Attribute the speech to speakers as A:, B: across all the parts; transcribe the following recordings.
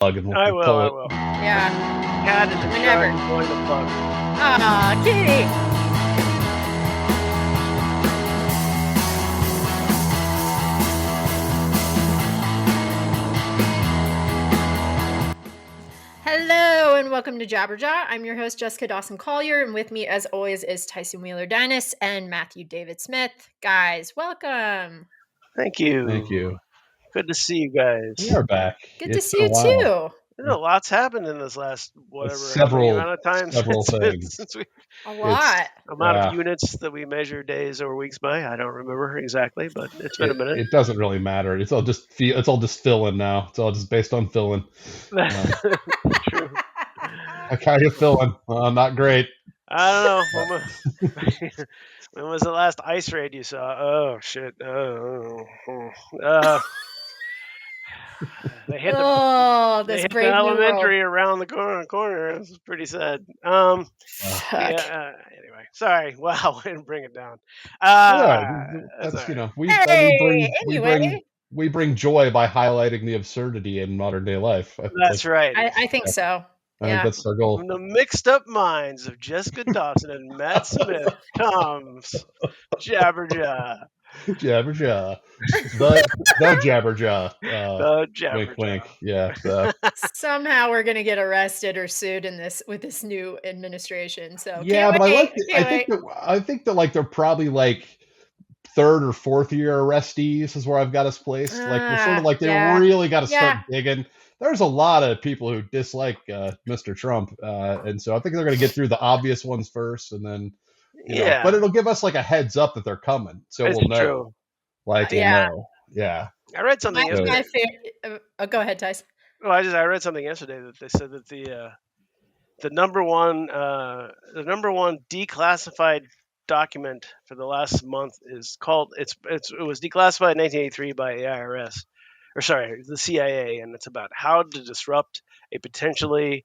A: plug and
B: I
A: we'll
B: will.
A: pull
B: I
A: it.
B: will.
C: Yeah.
B: Cat is in
C: Whenever.
B: charge of pulling the plug.
C: Aw, kitty. Hello and welcome to Jabberjaw. I'm your host, Jessica Dawson Collier, and with me, as always, is Tyson Wheeler Dennis and Matthew David Smith. Guys, welcome.
B: Thank you.
A: Thank you.
B: Good to see you guys.
A: We are back.
C: Good to
A: It's
C: see
A: been
C: you
A: a while.
C: too.
B: You know, lots happened in this last whatever
A: Several-
B: amount of time
A: several things.
B: since we
C: A lot.
B: amount
A: Yeah.
B: of units that we measure days or weeks by. I don't remember exactly, but it's been a minute.
A: It doesn't really matter. It's all just filling now. It's all just based on filling.
B: True.
A: How you feeling? Not great.
B: I don't know. When was the last ice raid you saw? Oh shit. They hit the elementary around the corner. It was pretty sad. Anyway, sorry. Wow, I didn't bring it down.
A: That's
B: right.
A: we bring joy by highlighting the absurdity in modern day life.
B: That's right.
C: I think so.
A: I think that's our goal.
B: From the mixed up minds of Jessica Dawson and Matt Smith comes Jabberjaw.
A: Jabberjaw. The Jabberjaw.
B: The Jabberjaw.
A: Wink, wink. Yeah.
C: Somehow we're gonna get arrested or sued with this new administration. So
A: yeah, but I think that like they're probably like third or fourth year arrestees is where I've got us placed. Like we're sort of like they really got to start digging. There's a lot of people who dislike Mr. Trump, and so I think they're going to get through the obvious ones first, and then you know, but it'll give us like a heads up that they're coming, so we'll know.
B: True.
A: Like we'll know. Yeah.
B: I read something yesterday.
C: Go ahead, Tyson.
B: Well, I read something yesterday that they said that the number one declassified document for the last month is called it was declassified in 1983 by the IRS, or sorry, the CIA, and it's about how to disrupt a potentially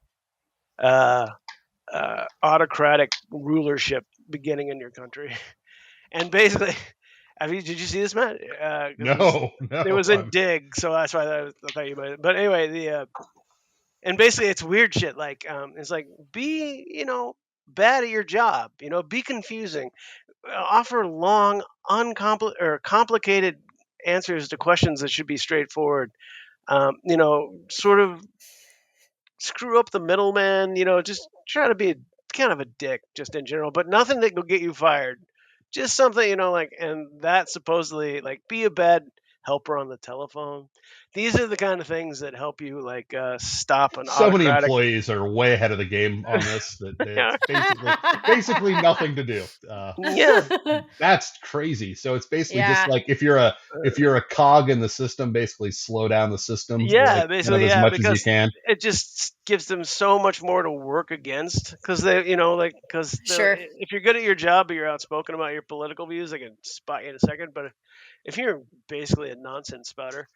B: autocratic rulership beginning in your country. And basically, did you see this, Matt?
A: No.
B: It was in Dig, so that's why I thought you might. But anyway, and basically it's weird shit. Like, it's like be bad at your job. Be confusing. Offer long, complicated answers to questions that should be straightforward. Sort of screw up the middleman. Just try to be kind of a dick, just in general, but nothing that will get you fired. Just something, and that supposedly, be a bad helper on the telephone. These are the kind of things that help you, stop an
A: so many employees are way ahead of the game on this that it's basically nothing to do. That's crazy. So it's basically just like if you're a cog in the system, basically slow down the system.
B: Basically,
A: as much
B: because
A: as you can.
B: It just gives them so much more to work against because if you're good at your job but you're outspoken about your political views, they can spot you in a second. But if you're basically a nonsense spouter,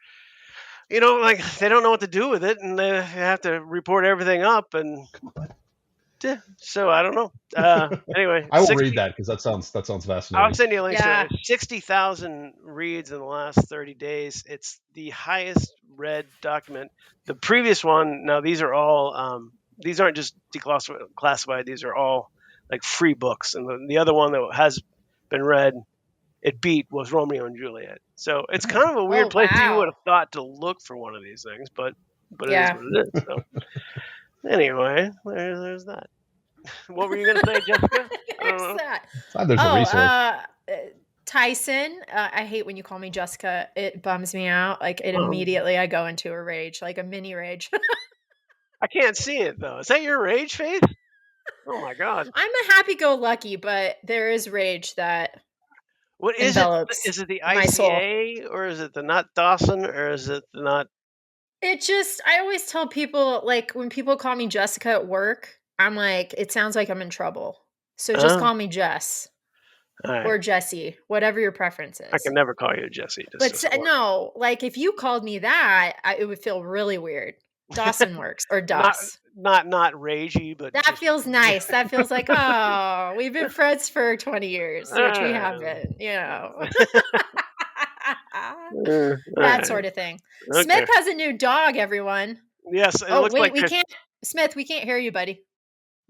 B: they don't know what to do with it, and they have to report everything up. And so I don't know. Anyway,
A: I will read that because that sounds fascinating.
B: I'll send you a link to it. 60,000 reads in the last 30 days. It's the highest read document. The previous one. Now these are all. These aren't just declassified. These are all like free books, and the other one that has been read. It was Romeo and Juliet. So it's kind of a weird place you would have thought to look for one of these things, but it is what it is. So. Anyway, there's that. What were you going to say, Jessica?
C: There's a resource. Tyson, I hate when you call me Jessica. It bums me out. Like immediately I go into a rage, like a mini rage.
B: I can't see it though. Is that your rage face? Oh my God.
C: I'm a happy-go-lucky, but there is rage that.
B: What is it? Is it the ICA or is it the Not Dawson or is it the Not?
C: I always tell people, like, when people call me Jessica at work, I'm like, it sounds like I'm in trouble. So just call me Jess or Jessie, whatever your preference is.
B: I can never call you Jessie.
C: But no, like if you called me that, it would feel really weird. Dawson works or Doss.
B: Not ragey, but
C: that feels nice. That feels like, oh, we've been friends for 20 years, which we haven't, that sort of thing. Okay. Smith has a new dog, everyone.
B: Yes, it
C: Oh
B: looks
C: wait,
B: like
C: we can't, Smith. We can't hear you, buddy.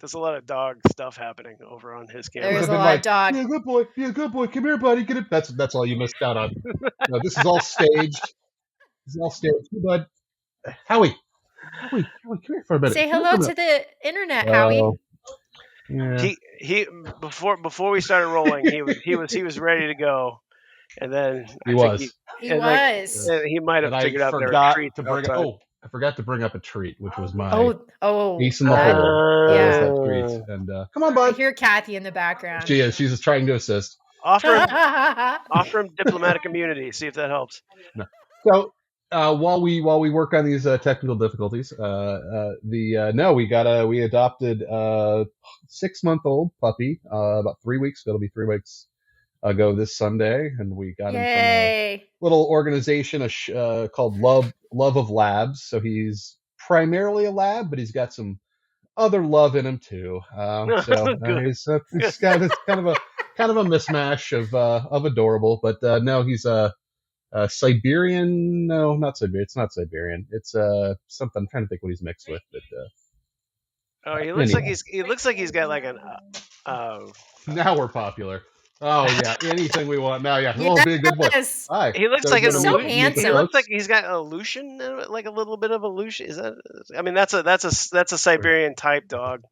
B: there's a lot of dog stuff happening over on his
C: There
B: camera.
C: is
A: I've
C: a
A: been
C: lot
A: like,
C: of dog.
A: be a good boy, be a good boy. Come here, buddy. Get it. That's all you missed out on. No, this is all staged. This is all staged. Hey, bud. Howie, come here for a minute.
C: Say
A: Come here
C: hello
A: for a
C: to the internet,
A: minute.
C: Howie.
A: Yeah.
B: He before we started rolling, he was ready to go, and then
A: He
B: I think
A: was.
C: He was.
B: he might have
A: And I
B: figured out there were
A: forgot
B: treats
A: to bring
B: outside.
A: I forgot to bring up a treat, which was my
C: Oh,
A: ace in the hole.
C: yeah.
A: That treat. And come on,
C: I
A: bud.
C: hear Kathy in the background.
A: She is. She's just trying to assist.
B: Offer him diplomatic immunity. See if that helps.
A: No. So while we work on these technical difficulties, we adopted a 6-month-old puppy about 3 weeks ago. It'll be 3 weeks ago this Sunday, and we got him from a little organization called Love of Labs. So he's primarily a lab, but he's got some other love in him too. He's got this kind of a mismatch of adorable, but no, he's a Siberian. No, not Siberian. It's not Siberian. It's something. I'm trying to think what he's mixed with, but
B: he looks like he's got like an.
A: Now we're popular. Oh yeah, anything we want now. Yeah,
C: yes.
A: Be a good boy. Hi.
B: He looks like
C: so handsome.
B: He looks like he's got illusion, like a little bit of illusion. Is that? I mean, that's a Siberian type dog.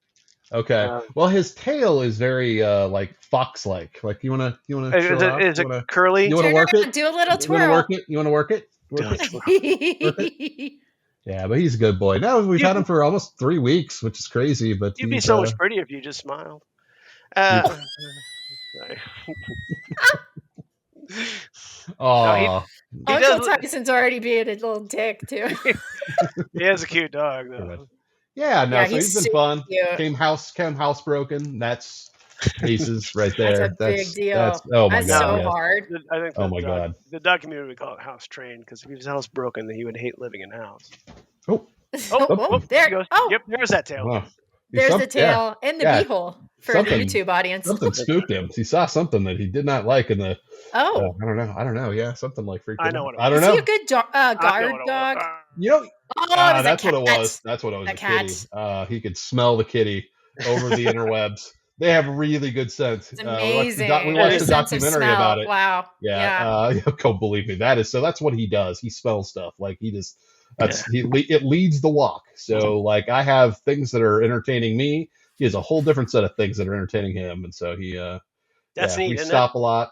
A: Okay. Well, his tail is very like fox-like. Like you wanna show it off?
B: Is it curly?
A: You wanna work it?
C: Do a little twirl.
A: You wanna work it? Work it? Yeah, but he's a good boy. Now we've had him for almost 3 weeks, which is crazy. But
B: you'd be so much prettier if you just smiled.
A: Oh,
C: Uncle Tyson's already being a little dick too.
B: He has a cute dog though.
A: Yeah, no, so he's been fun. Cute. Came housebroken. That's aces right there.
C: That's a big deal.
A: Oh my
C: god,
A: so
C: hard.
B: I think
A: god,
B: the dog community would call it house trained because if he was housebroken, then he would hate living in a house.
C: There.
B: Yep, there's that tail.
A: Oh.
C: There's the tail and the beehole for the YouTube audience.
A: Something spooked him. He saw something that he did not like in the. I don't know. Yeah, something like freaking.
B: I know what it was.
A: I don't know.
C: Is he a good guard dog?
A: You know. That's what it was. That's what it was.
C: A
A: kitty. He could smell the kitty over the interwebs. They have really good sense.
C: It's amazing.
A: We watched a documentary about it.
C: Wow.
A: Yeah. Don't believe me. That's what he does. He smells stuff. Like he just. It leads the walk. So like I have things that are entertaining me. He has a whole different set of things that are entertaining him, and so he.
B: That's neat.
A: We stop a lot.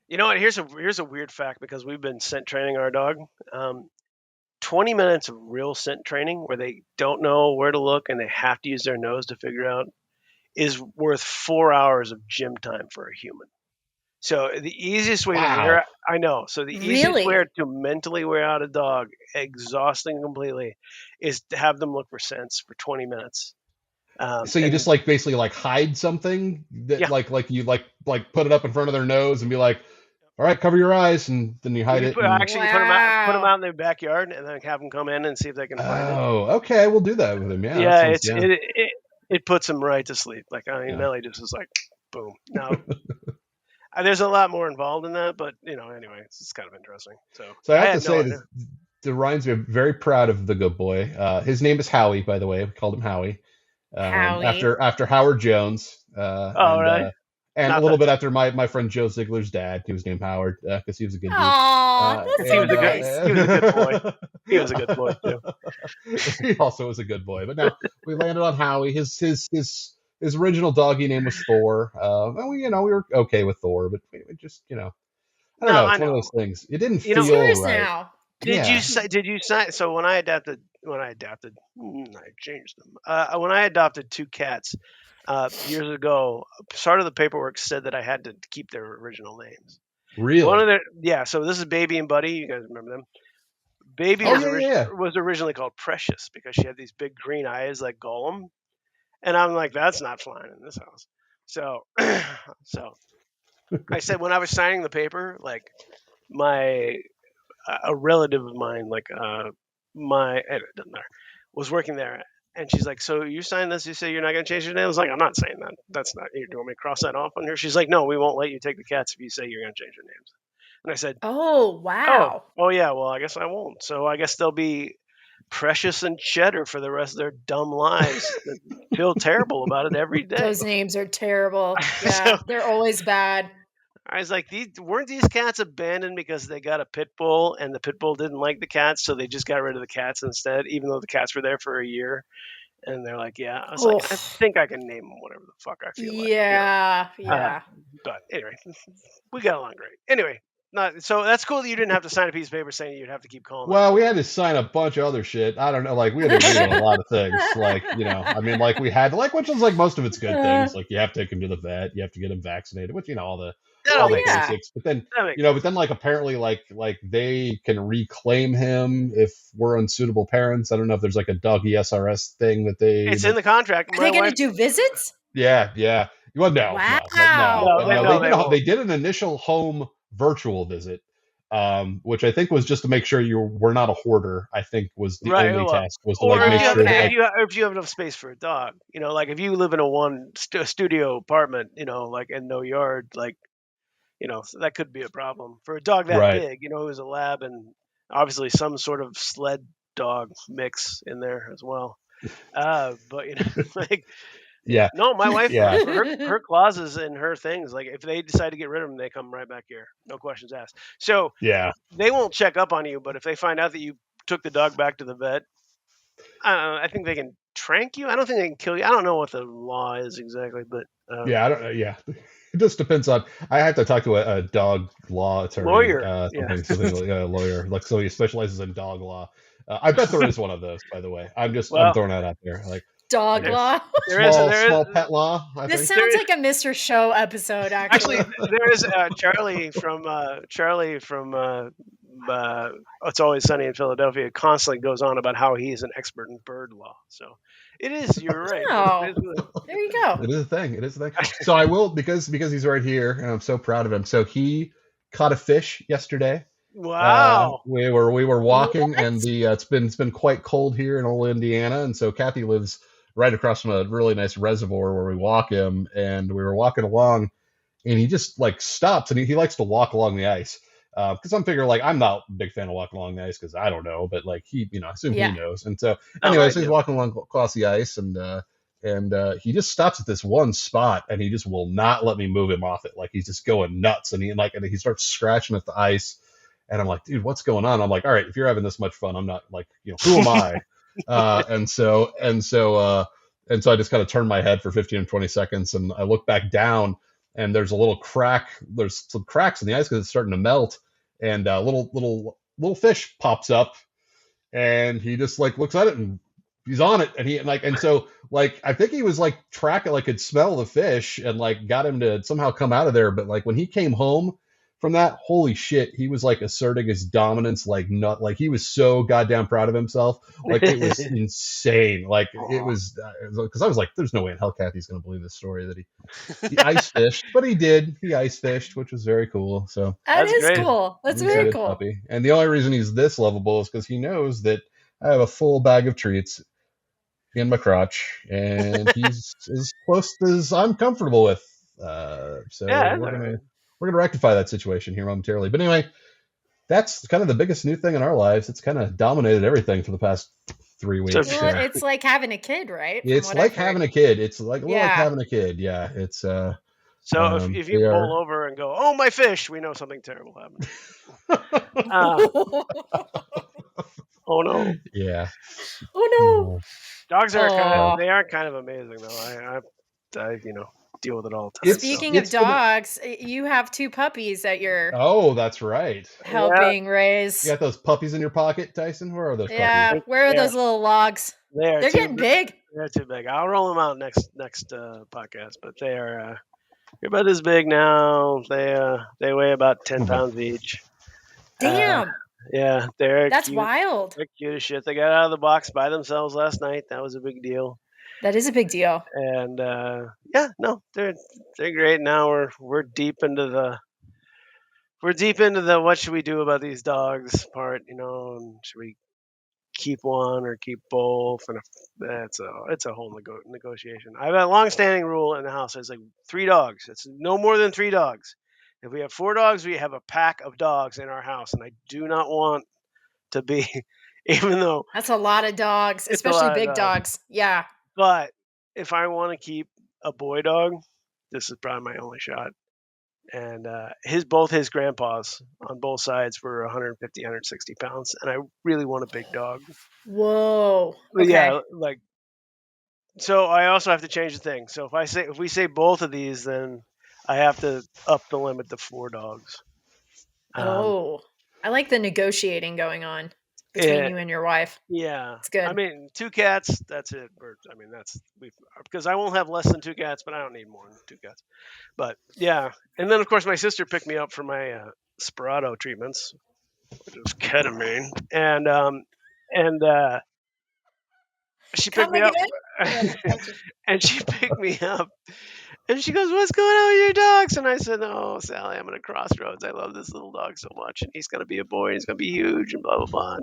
B: You know what? Here's a weird fact because we've been scent training our dog. 20 minutes of real scent training where they don't know where to look and they have to use their nose to figure out is worth 4 hours of gym time for a human. So the easiest way to easiest way to mentally wear out a dog, exhausting completely, is to have them look for scents for 20 minutes.
A: So you just like basically like hide something that like you like put it up in front of their nose and be like, all right, cover your eyes, and then you hide it.
B: You put them out in their backyard and then have them come in and see if they can find it.
A: Oh, okay, we'll do that with him.
B: Yeah, it puts him right to sleep. Like Melly just was like, boom. Now there's a lot more involved in that, but anyway, it's kind of interesting. So
A: I have to say, this reminds me. I'm very proud of the good boy. His name is Howie, by the way. We called him Howie. After Howard Jones.
B: Right.
A: And a little bit after my friend Joe Ziegler's dad. He was named Howard because he was a good dude.
C: Aww, that's so nice.
B: He was a good boy. He was a good boy too.
A: He also was a good boy. But now we landed on Howie. His original doggy name was Thor. And we were okay with Thor, but we just I don't know. It's one of those things. It didn't feel right.
C: Now.
B: Did you sign? So when I changed them. When I adopted 2 cats years ago, part of the paperwork said that I had to keep their original names.
A: Really?
B: So this is Baby and Buddy. You guys remember them? Baby was originally called Precious because she had these big green eyes like Gollum, and I'm like, that's not flying in this house. So I said when I was signing the paper, like a relative of mine, like it doesn't matter, was working there, and she's like, "So you signed this? You say you're not going to change your name?" I was like, "I'm not saying that. That's not. Do you want me to cross that off on here?" She's like, "No, we won't let you take the cats if you say you're going to change your names." And I said,
C: "Oh wow.
B: Oh yeah. Well, I guess I won't. So I guess they'll be Precious and Cheddar for the rest of their dumb lives. That feel terrible about it every day.
C: Those names are terrible. Yeah, they're always bad.
B: I was like, weren't these cats abandoned because they got a pit bull and the pit bull didn't like the cats, so they just got rid of the cats instead, even though the cats were there for a year? And they're like, yeah. I was like, I think I can name them whatever the fuck I feel like.
C: Yeah.
B: But anyway, we got along great. Anyway, so that's cool that you didn't have to sign a piece of paper saying you'd have to keep calling.
A: Well, we had to sign a bunch of other shit. I don't know, like we had to agree on a lot of things. Like, I mean, like we had which was like most of it's good things. Like you have to take him to the vet, you have to get him vaccinated, which all the basics. But then like apparently like they can reclaim him if we're unsuitable parents. I don't know if there's like a dog ESRS thing that
B: it's in the contract.
C: Are they going to do visits?
A: Yeah. Well, no.
C: Wow.
A: They did an initial home virtual visit, which I think was just to make sure you were not a hoarder. I think was the only task was to make sure that
B: if you have enough space for a dog, like if you live in a studio apartment, like and no yard, like, so that could be a problem for a dog that big, who's a lab and obviously some sort of sled dog mix in there as well. But like.
A: Yeah.
B: No, my wife, her clauses and her things, like if they decide to get rid of them, they come right back here. No questions asked. So they won't check up on you, but if they find out that you took the dog back to the vet, I think they can trank you. I don't think they can kill you. I don't know what the law is exactly, but
A: I don't know. Yeah. It just depends on. I have to talk to a dog law attorney,
B: lawyer,
A: something like a lawyer, like somebody who specializes in dog law. I bet there is one of those, by the way. I'm throwing that out there, like.
C: Dog law.
A: Small pet law.
C: This sounds like a Mr. Show episode. Actually,
B: there is Charlie from It's Always Sunny in Philadelphia. Constantly goes on about how he's an expert in bird law. So it is. You're right.
C: Oh, there you go.
A: It is a thing. So I will because he's right here, and I'm so proud of him. So he caught a fish yesterday.
B: Wow.
A: We were walking, and it's been quite cold here in old Indiana, and so Kathy lives right across from a really nice reservoir where we walk him, and we were walking along, and he just like stops, and he likes to walk along the ice, because I'm figuring like I'm not a big fan of walking along the ice because I don't know, but like he, I assume he knows, and so anyways, he's walking along across the ice, and he just stops at this one spot, and he just will not let me move him off it, like he's just going nuts, and he starts scratching at the ice, and I'm like, dude, what's going on? I'm like, all right, if you're having this much fun, I'm not, like, who am I? And so I just kind of turned my head for 15 or 20 seconds, and I look back down, and there's a little crack. There's some cracks in the ice because it's starting to melt, and a little fish pops up, and he just like looks at it, and he's on it, and so I think he was like tracking, like could smell the fish, and like got him to somehow come out of there. But like when he came home from that, holy shit, he was like asserting his dominance, like he was so goddamn proud of himself. Like it was insane. Like it was, because I was like, there's no way in hell Kathy's going to believe this story that he ice fished, but he did. He ice fished, which was very cool. So
C: that's cool. That's very cool.
A: Puppy. And the only reason he's this lovable is because he knows that I have a full bag of treats in my crotch, and he's as close as I'm comfortable with. So we're going to rectify that situation here momentarily. But anyway, that's kind of the biggest new thing in our lives. It's kind of dominated everything for the past 3 weeks.
C: Well, it's like having a kid, right?
A: It's like having a kid. It's like like having a kid. Yeah. It's
B: so if you pull over and go, "Oh, my fish," we know something terrible happened. Oh no.
A: Yeah.
C: Oh no.
B: Dogs are kind of amazing though. I deal with it all the time.
C: Speaking of dogs, you have 2 puppies that you're
A: that's right.
C: Helping raise.
A: You got those puppies in your pocket, Tyson? Where are those puppies?
C: Where are those little logs? They're getting big.
B: They're too big. I'll roll them out next podcast, but they're about this big now. They weigh about 10 pounds each.
C: Damn.
B: Yeah,
C: that's
B: cute.
C: Wild.
B: They're cute as shit. They got out of the box by themselves last night. That was a big deal.
C: That is a big deal.
B: And they're great. Now we're deep into the what should we do about these dogs part, and should we keep one or keep both? And it's a whole negotiation. I have a long-standing rule in the house. It's like 3 dogs. It's no more than 3 dogs. If we have 4 dogs, we have a pack of dogs in our house, and I do not want to be even though
C: That's a lot of dogs,
B: it's a
C: especially
B: lot of
C: big
B: dogs.
C: dogs. Yeah.
B: But if I want to keep a boy dog, this is probably my only shot. And both his grandpas on both sides were 150, 160 pounds, and I really want a big dog.
C: Whoa.
B: But
C: Okay.
B: yeah, like so I also have to change the thing. So if we say both of these, then I have to up the limit to 4 dogs.
C: Oh, I like the negotiating going on between
B: Yeah,
C: you and your wife.
B: yeah.
C: It's
B: I
C: good.
B: mean, 2 cats, that's it. I mean, because I won't have less than 2 cats, but I don't need more than 2 cats. But yeah, and then of course my sister picked me up for my Sperato treatments, which is ketamine, and she picked
C: Come
B: me up,
C: again? Yeah, gotcha.
B: and she picked me up, and she goes, "What's going on with your dogs?" And I said, "Oh, Sally, I'm at a crossroads. I love this little dog so much, and he's gonna be a boy, and he's gonna be huge, and blah blah blah."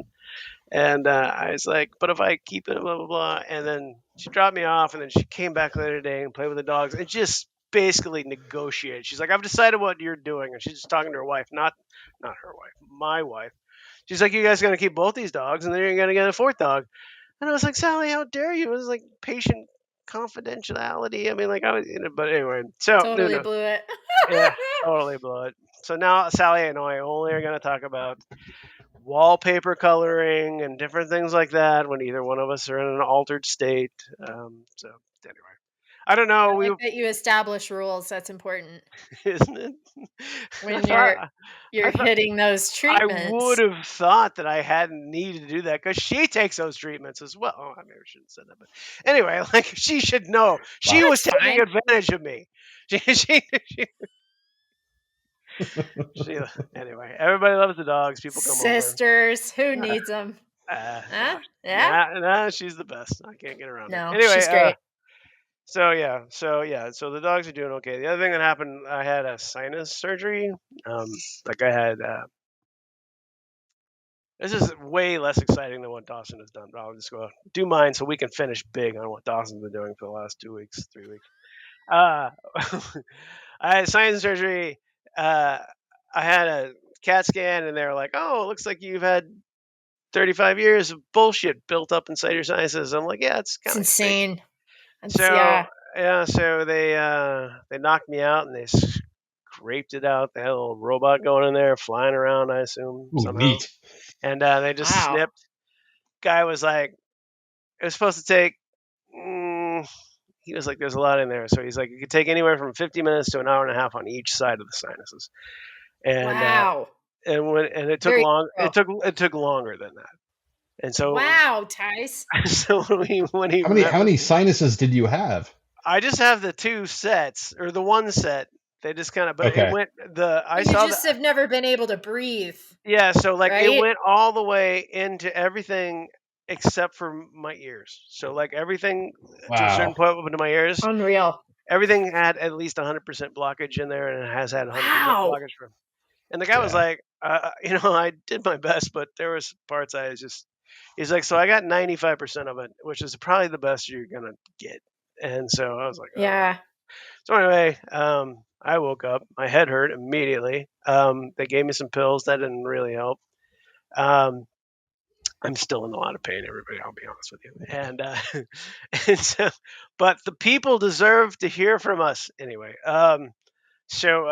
B: And I was like, "But if I keep it, blah blah blah." And then she dropped me off, and then she came back later today and played with the dogs, and just basically negotiated. She's like, "I've decided what you're doing," and she's just talking to her wife, not her wife, my wife. She's like, "You guys gonna keep both these dogs, and then you're gonna get a 4th dog." And I was like, "Sally, how dare you?" It was like patient confidentiality. I mean, like I was, but anyway. So no,
C: Totally
B: no,
C: blew it.
B: yeah, totally blew it. So now Sally and I only are gonna talk about wallpaper coloring and different things like that when either one of us are in an altered state. So anyway, I don't
C: I
B: know.
C: like that you establish rules. That's important
B: Isn't it? I
C: when you're
B: thought
C: you're
B: I thought
C: hitting those
B: I would
C: treatments.
B: have thought that I hadn't needed to do that because she takes those treatments as well. Oh, I maybe I shouldn't have said that, but anyway, like she should know. She
A: Wow.
B: was
C: That's
B: taking
C: fine.
B: advantage of me. She anyway. Everybody loves the dogs. People come over.
C: Sisters, who needs them?
B: No,
C: Huh? Yeah?
B: she's the best. I can't get around it.
C: No,
B: Anyway,
C: she's great.
B: so the dogs are doing okay. The other thing that happened, I had a sinus surgery. Like I had. This is way less exciting than what Dawson has done. But I'll just go do mine so we can finish big on what Dawson's been doing for the last 2 weeks, 3 weeks. Uh, I had sinus surgery. Uh, I had a CAT scan, and they were like, "Oh, it looks like you've had 35 years of bullshit built up inside your sinuses." I'm like, "Yeah, it's
C: It's
B: kind of crazy."
C: insane. That's
B: So
C: yeah.
B: yeah, so they knocked me out and they scraped it out. They had a little robot going in there, flying around, I assume
A: Ooh,
B: somehow,
A: neat.
B: and they just
C: Wow.
B: snipped. Guy was like, it was supposed to take. Mm, he was like, "There's a lot in there," so he's like, "It could take anywhere from 50 minutes to an hour and a half on each side of the sinuses," and
C: Wow.
B: it took
C: Very
B: long.
C: thorough.
B: It took longer than that, and so
C: Wow, Tice.
B: so when he
A: How
B: met with
A: many
B: me,
A: sinuses did you have?
B: I just have the 2 sets or the 1 set. They just kind of, but it
A: Okay.
B: went the I
C: But you
B: saw the
C: just have never been able to breathe,
B: yeah. So like it
C: right?
B: went all the way into everything except for my ears. So like everything to a certain
A: Wow.
B: point up into my ears,
C: Unreal.
B: everything had at least 100% blockage in there, and it has had 100%
C: Wow.
B: blockage for. And the guy was
A: Yeah.
B: like, I did my best, but there was parts I was just. He's like, so I got 95% of it, which is probably the best you're gonna get. And so I was like, all right.
C: Yeah.
B: So anyway, I woke up. My head hurt immediately. They gave me some pills that didn't really help. Um, I'm still in a lot of pain, everybody. I'll be honest with you. And and so, but the people deserve to hear from us anyway. So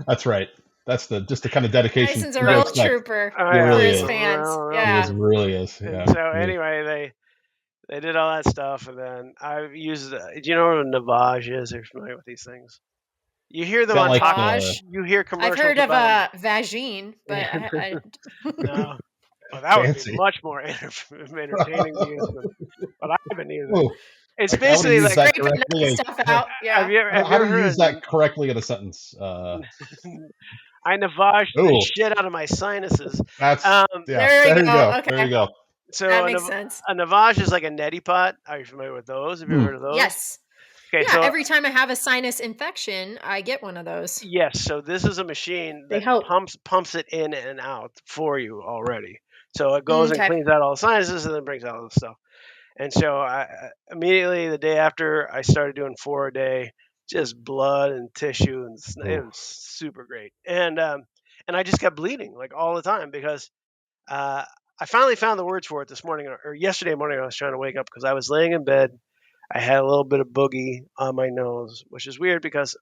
A: That's right. That's the kind of dedication
C: Tyson's a
A: we
B: so
C: real
A: expect.
C: trooper
A: He
B: I
C: for
B: know,
A: really
C: his
A: is.
C: fans.
B: real
A: He is
C: Yeah.
B: trooper.
A: really is.
B: And
A: Yeah.
B: so anyway, they did all that stuff, and then I used. Do you know what a Navage is? Are you familiar with these things? You hear
A: Is
B: them
A: that
B: on
A: like
B: talk.
A: the
C: Navage.
B: You hear
C: I've
B: commercials
C: heard of
B: about them.
C: a vagine, but
B: Yeah,
C: I
B: no. Well, that would be
A: fancy?
B: much more entertaining to use than what I've been using.
A: Oh,
B: It's
A: like, how would
B: basically
A: you use
B: like,
A: that
C: scraping
A: correctly?
C: that stuff out. Yeah.
B: have you
A: How
B: ever
A: do you
B: heard
A: use that correctly in a sentence?
B: of I Navage the
A: Oh,
B: shit out of my sinuses.
A: that's
B: Um,
A: yeah.
C: There we
A: There you
C: go.
A: go. There you
C: Okay.
A: go.
B: so
C: That makes sense.
B: A Navage is like a neti pot. Are you familiar with those? Have you ever
A: Hmm.
B: heard of those?
C: Yes.
B: Okay,
C: Yeah.
B: so
C: Every time I have a sinus infection, I get one of those.
B: yes, so this is a machine
C: They
B: that
C: help.
B: pumps it in and out for you already. So it goes and
C: Okay.
B: cleans out all the sinuses and then brings out all the stuff. And so immediately the day after I started doing 4 a day, just blood and tissue, and it
A: Ooh.
B: was super great. And I just kept bleeding like all the time because uh, I finally found the words for it this morning or yesterday morning. I was trying to wake up because I was laying in bed. I had a little bit of boogie on my nose, which is weird because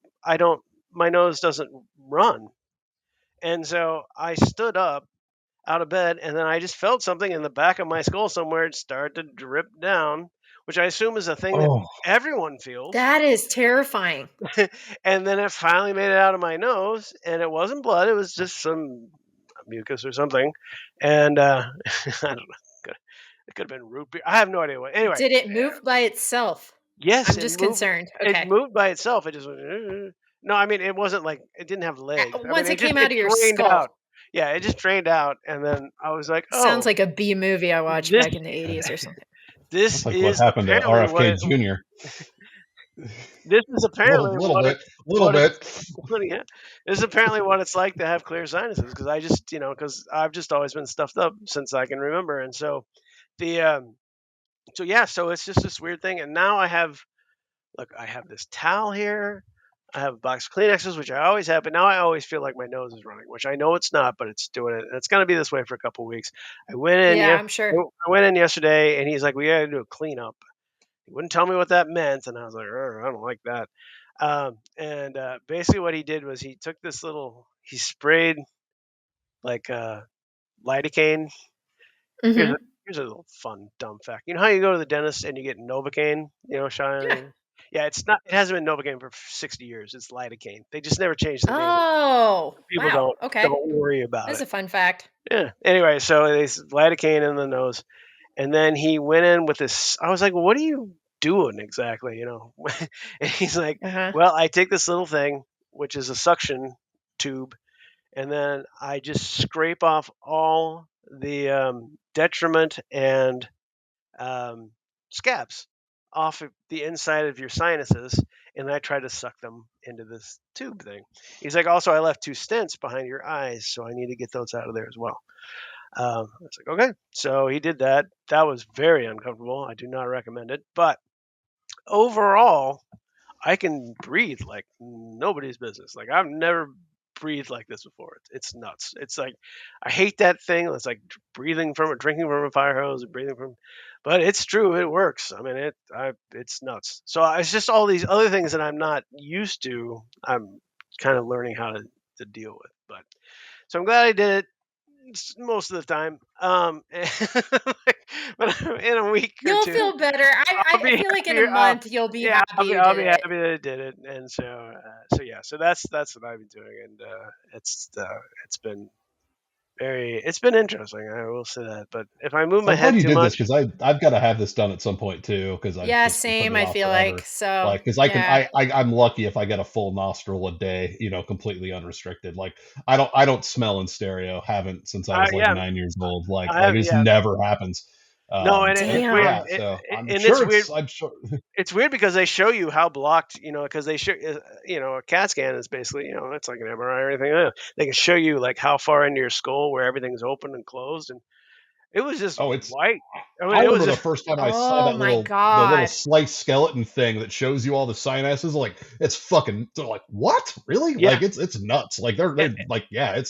B: my nose doesn't run. And so I stood up out of bed, and then I just felt something in the back of my skull somewhere start to drip down, which I assume is a thing that
A: Oh,
B: everyone feels.
C: That is terrifying.
B: And then it finally made it out of my nose, and it wasn't blood; it was just some mucus or something. And I don't know. It could have been root beer. I have no idea what. Anyway,
C: Did it move by itself?
B: yes,
C: I'm
B: it
C: just
B: moved.
C: concerned.
B: It
C: Okay.
B: moved by itself. It just went. No, I mean it wasn't like it didn't have legs. I mean
C: Once it came
B: it
C: out of your
B: drained
C: skull.
B: out. Yeah, it just drained out, and then I was like,
C: Sounds
B: oh,
C: like a B movie I watched
B: this
C: back in the 80s or something.
B: this
A: that's like what
B: is
A: happened to
B: apparently what
A: RFK
B: it.
A: Jr.
B: This is apparently
A: Little bit, little
B: what
A: bit.
B: it's. Yeah, this is apparently what it's like to have clear sinuses because I just because I've just always been stuffed up since I can remember, and so the so yeah, so it's just this weird thing, and now I have this towel here. I have a box of Kleenexes, which I always have, but now I always feel like my nose is running, which I know it's not, but it's doing it. And it's going to be this way for a couple of weeks. I went in,
C: Yeah,
B: yeah,
C: I'm sure.
B: I went in yesterday, and he's like, "We got to do a cleanup." He wouldn't tell me what that meant, and I was like, I don't like that. And basically, what he did was he sprayed like lidocaine. Here's a
C: Mhm.
B: here's a little fun dumb fact. You know how you go to the dentist and you get Novocaine,
C: Yeah.
B: shine. Yeah, it's not. It hasn't been Novocaine for 60 years. It's lidocaine. They just never changed the name.
C: Oh,
B: People
C: wow. Okay.
B: don't worry about
C: That's
B: it.
C: a fun fact.
B: Yeah. Anyway, so they lidocaine in the nose, and then he went in with this. I was like, "What are you doing exactly?" And he's like,
C: Uh-huh.
B: "Well, I take this little thing, which is a suction tube, and then I just scrape off all the detriment and um, scabs off of the inside of your sinuses, and I try to suck them into this tube thing." He's like, "Also, I left two stents behind your eyes, so I need to get those out of there as well." I was like, "Okay." So he did that. That was very uncomfortable. I do not recommend it. But overall, I can breathe like nobody's business. Like I've never breathed like this before. It's nuts. It's like I hate that thing. It's like drinking from a fire hose, and breathing from. But it's true. It works. I mean, it's nuts. So it's just all these other things that I'm not used to. I'm kind of learning how to deal with. But so I'm glad I did it most of the time. But in a week or
C: You'll
B: two,
C: feel better.
B: I'll
C: I
B: be
C: feel like in a
B: happier.
C: month you'll be
B: Yeah,
C: happy you
B: I'll
C: did
B: be
C: it.
B: happy that I did it. And so yeah, so that's what I've been doing, and it's been it's been interesting. I will say that. But if I move
A: So
B: my
A: I'm glad
B: head
A: you
B: too
A: did this
B: much,
A: because I've got to have this done at some point too because I've
C: Yeah,
A: just been putting
C: same,
A: it
C: I
A: off
C: feel like.
A: forever.
C: So,
A: Like, because
C: yeah.
A: I'm lucky if I get a full nostril a day, completely unrestricted. Like, I don't smell in stereo. Haven't since I was like
B: yeah,
A: 9 years old. Like,
B: I have
A: it just
B: yeah.
A: never happens.
B: No, and
A: And
B: it's weird,
C: Damn.
A: yeah, so I'm
B: and
A: sure I'm sure.
B: it's weird because they show you how blocked, because they show, a CAT scan is basically, it's like an MRI or anything else. They can show you like how far into your skull where everything's open and closed, and it was just
A: Oh, it's
B: white. I mean,
A: I
B: it was
A: remember the
B: just,
A: first time I saw
C: Oh
A: that
C: my
A: the little
C: god.
A: sliced skeleton thing that shows you all the sinuses. Like, it's fucking. They're like, what? Really?
B: yeah,
A: Like, it's nuts. Like, they're like,
B: yeah.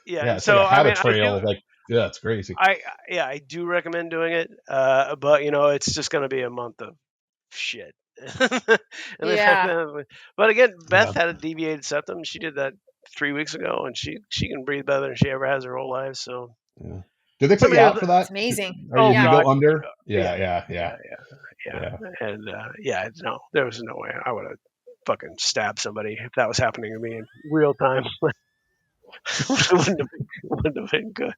A: yeah,
B: And
A: it's like a
B: so, I
A: habit
B: mean,
A: trail. Like, yeah, it's crazy.
B: yeah, I do recommend doing it, but it's just going to be a month of shit. And
C: Yeah.
B: but again, Beth
A: Yeah,
B: had a deviated septum. She did that 3 weeks ago, and she can breathe better than she ever has her whole life. So
A: yeah. Did they put you
B: somebody
A: out
B: else,
A: for
C: It's
A: that?
C: amazing.
A: Or
B: oh
A: you
C: Yeah.
B: God,
A: go under?
B: yeah,
A: Yeah, yeah, yeah,
B: yeah, yeah,
A: yeah.
B: and yeah, no, there was no way I would have fucking stabbed somebody if that was happening to me in real time. It wouldn't have been good.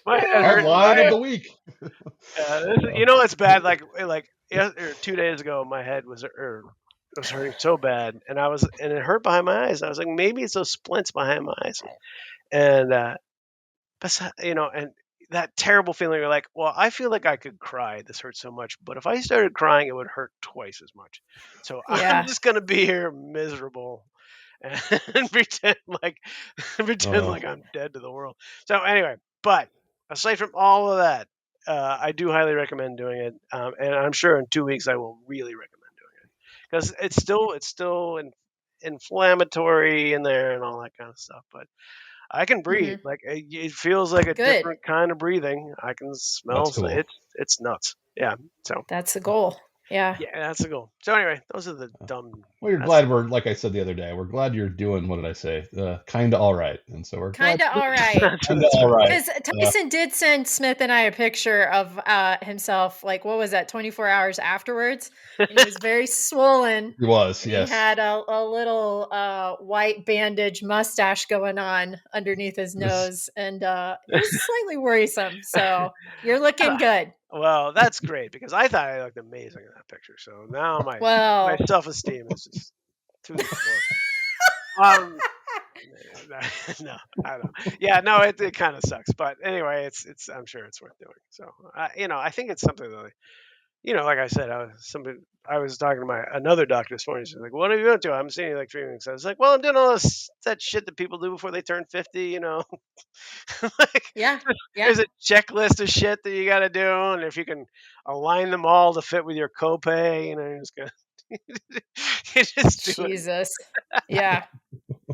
B: My head hurt.
A: Headline of the week.
B: It's bad. Like or 2 days ago, my head was hurting so bad, and it hurt behind my eyes. I was like, maybe it's those splints behind my eyes, and and that terrible feeling. You're like, well, I feel like I could cry. This hurts so much, but if I started crying, it would hurt twice as much. So I'm
C: Yeah.
B: just gonna be here miserable and pretend
A: Oh,
B: like I'm dead to the world. So anyway, but aside from all of that, I do highly recommend doing it, and I'm sure in 2 weeks I will really recommend doing it because it's still inflammatory in there and all that kind of stuff. But I can breathe.
C: Mhm.
B: Like it feels like a
C: Good.
B: different kind of breathing. I can smell.
A: That's cool.
B: It's nuts. Yeah. So
C: That's the goal. Yeah.
B: yeah, that's the goal. So anyway, those are the dumb.
A: Well, you're glad like I said the other day, we're glad you're doing, what did I say? Kind of all right. And so we're glad
C: Kinda
A: you're
C: all right.
A: kind of all right.
C: Because Tyson did send Smith and I a picture of himself, like, what was that, 24 hours afterwards? And he was very swollen.
A: He was,
C: And he
A: yes.
C: had a little white bandage mustache going on underneath his nose. And it was slightly worrisome. So you're looking good.
B: Well, that's great because I thought I looked amazing in that picture. So now my
C: Well,
B: self-esteem is just through the floor. Um, no, I don't. Yeah, no, it kind of sucks, but anyway, it's I'm sure it's worth doing. So I think it's something that, like I said, I was talking to another doctor this morning. She's like, "What have you been up to?" I'm seeing you like 3 weeks. I was like, "Well, I'm doing all that shit that people do before they turn 50." Like,
C: yeah.
B: there's a checklist of shit that you got to do, and if you can align them all to fit with your copay, you're just gonna you just do it.
C: Jesus. Yeah.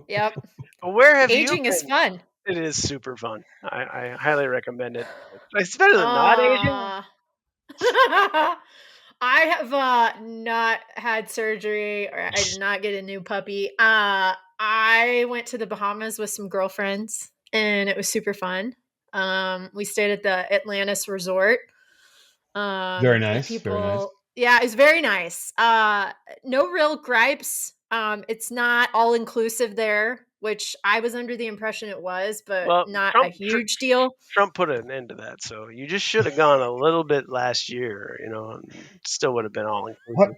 C: Yep.
B: But where have you
C: Aging is
B: been?
C: fun.
B: It is super fun. I highly recommend it. It's better than not aging.
C: Uh I have not had surgery, or I did not get a new puppy. I went to the Bahamas with some girlfriends and it was super fun. We stayed at the Atlantis Resort.
A: Very
C: The
A: nice. Very nice.
C: people, yeah, it's very nice. No real gripes. It's not all inclusive there, which I was under the impression it was, but
B: Well,
C: not a
B: Trump
C: huge deal.
B: Trump put an end to that, so you just should have gone a little bit last year, and still would have been all
A: What?
B: inclusive.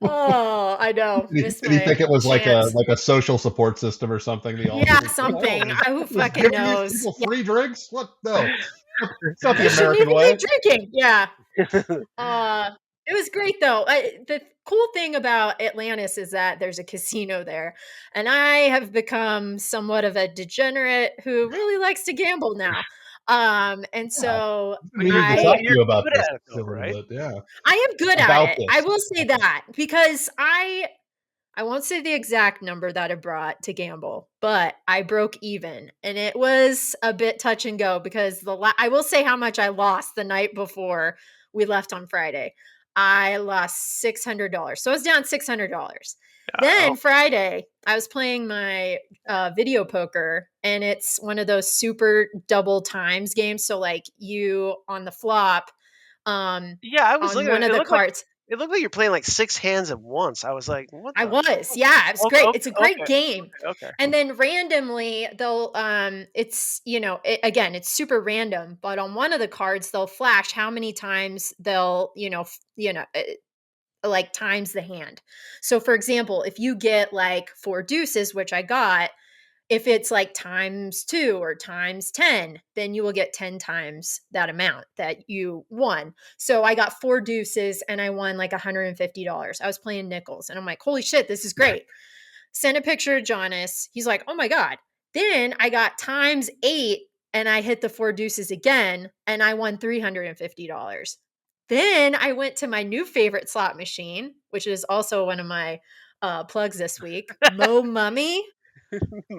C: Oh, I know. Missed
A: Did he think
C: my
A: it was like
C: chance.
A: a social support system or something? The
C: Yeah,
A: ultimate.
C: something. Who
A: Was
C: fucking
A: giving these
C: knows?
A: people
C: Yeah,
A: free drinks? What? No, it's not the
C: they shouldn't
A: American
C: even be
A: way.
C: drinking. Yeah. Uh, it was great though. The cool thing about Atlantis is that there's a casino there, and I have become somewhat of a degenerate who really likes to gamble now. And
A: Yeah,
C: so
B: But
A: we need to talk to
B: you're
A: you about
B: good
A: this
B: at it
A: a
B: though,
A: little
B: right?
A: bit. Yeah,
C: I am good at
A: about
C: it. I
A: this.
C: will say that because I won't say the exact number that I brought to gamble, but I broke even, and it was a bit touch and go because I will say how much I lost the night before we left on Friday. I lost $600, so I was down $600.
B: Oh,
C: Then Friday, I was playing my video poker, and it's one of those super double times games. So like you on the flop,
B: yeah. I was
C: on
B: looking at
C: one
B: it.
C: of
B: It
C: the
B: looked like
C: cards.
B: you're playing like 6 hands at once. I was like, what
C: I
B: the?
C: was. Yeah, it was
B: Okay,
C: great.
B: okay,
C: It's a great
B: okay,
C: game.
B: okay.
C: And then randomly they'll it's again, it's super random, but on one of the cards they'll flash how many times they'll, like times the hand. So for example, if you get like four deuces, which I got, if it's like times 2 or times 10, then you will get 10 times that amount that you won. So I got four deuces and I won like $150. I was playing nickels and I'm like, holy shit, this is great. Send a picture to Jonas. He's like, oh my God. Then I got times 8 and I hit the four deuces again and I won $350. Then I went to my new favorite slot machine, which is also one of my plugs this week, Mo Mummy.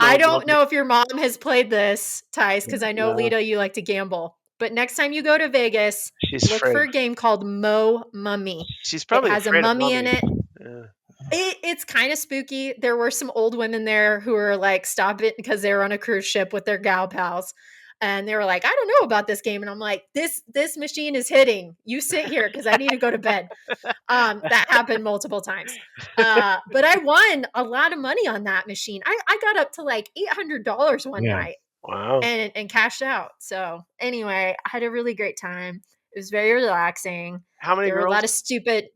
C: I
B: No,
C: don't know if your mom has played this, Tice, because I know
B: no,
C: Lita, you like to gamble. But next time you go to Vegas,
B: she's
C: look
B: afraid.
C: for a game called Mo Mummy.
B: She's
C: It
B: probably
C: has a
B: afraid of
C: mummy in
B: mummies.
C: it.
B: Yeah.
C: It's kind of spooky. There were some old women there who were like, stop it, because they were on a cruise ship with their gal pals. And they were like, I don't know about this game. And I'm like, this machine is hitting. You sit here because I need to go to bed. That happened multiple times. But I won a lot of money on that machine. I got up to like $800 one
A: Yeah.
C: night
B: Wow.
C: and cashed out. So anyway, I had a really great time. It was very relaxing.
B: How many
C: There were a
B: girls?
C: lot of stupid.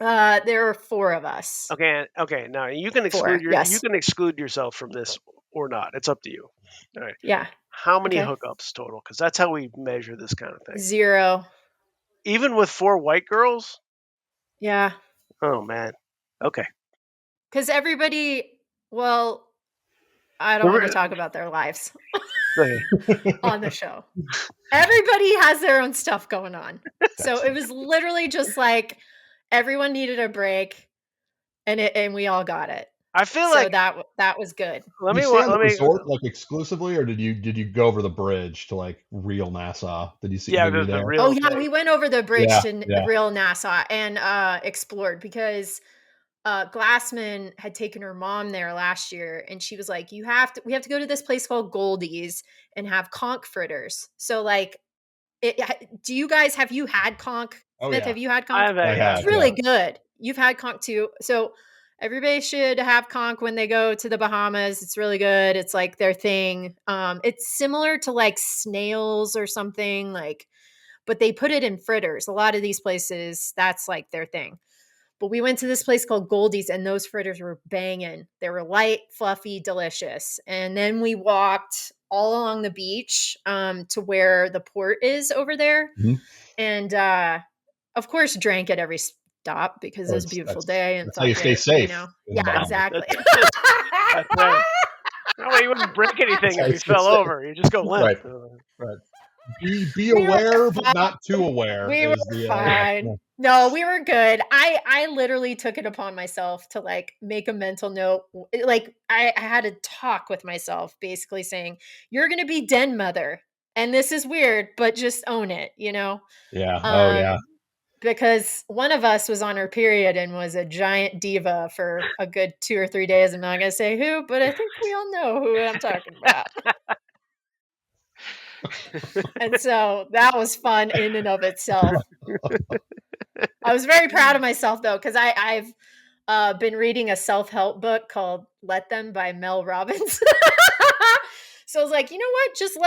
C: There were four of us.
B: Okay, okay. Now you can
C: Four, yes.
B: exclude yourself from this or not. It's up to you. All right.
C: Yeah.
B: How many
C: Okay.
B: hookups total? Because that's how we measure this kind of thing.
C: 0.
B: Even with 4 white girls?
C: Yeah.
B: Oh man. Okay.
C: Because everybody, well, I don't want to talk about their lives on the show. Everybody has their own stuff going on. So it was literally just like everyone needed a break and we all got it.
B: I feel
C: so
B: like
C: that was good.
B: let
A: Did you
B: me
A: stay on the
B: let me
A: resort like exclusively, or did you go over the bridge to like real Nassau? Did you see?
B: yeah,
A: Were you
B: the
A: there?
C: Oh
B: real
C: yeah, we
B: thing.
C: went over the bridge
A: Yeah,
C: to
A: yeah.
C: real Nassau and explored because Glassman had taken her mom there last year, and she was like, we have to go to this place called Goldie's and have conch fritters." So like, do you guys, have you had conch?
A: Oh
C: Smith,
A: yeah,
C: have you had conch?
B: I've had
A: I
B: yeah.
C: It's
A: have. Yeah.
C: really good. You've had conch too. So everybody should have conch when they go to the Bahamas. It's really good. It's like their thing. It's similar to like snails or something like, but they put it in fritters. A lot of these places, that's like their thing. But we went to this place called Goldie's, and those fritters were banging. They were light, fluffy, delicious. And then we walked all along the beach to where the port is over there.
A: Mhm.
C: And of course, drank at every stop because it was a beautiful day and
A: That's how you
C: fuck
A: stay
C: it,
A: safe in the
C: Yeah,
A: Bahamas.
C: exactly.
B: That's right. No way, you wouldn't break anything
A: That's how
B: if
A: you
B: you
A: stay
B: fell
A: safe.
B: over. You just go limp.
A: Right, right. Be
C: We were
A: aware, but
C: fine.
A: not too aware.
C: We were
A: Is the
C: fine. No, we were good. I literally took it upon myself to like make a mental note. Like I had a talk with myself, basically saying, "You're going to be den mother, and this is weird, but just own it."
A: yeah. Oh yeah.
C: Because one of us was on her period and was a giant diva for a good 2 or 3 days. I'm not going to say who, but I think we all know who I'm talking about. And so that was fun in and of itself. I was very proud of myself though, because I've been reading a self-help book called Let Them by Mel Robbins. So I was like, you know what? Just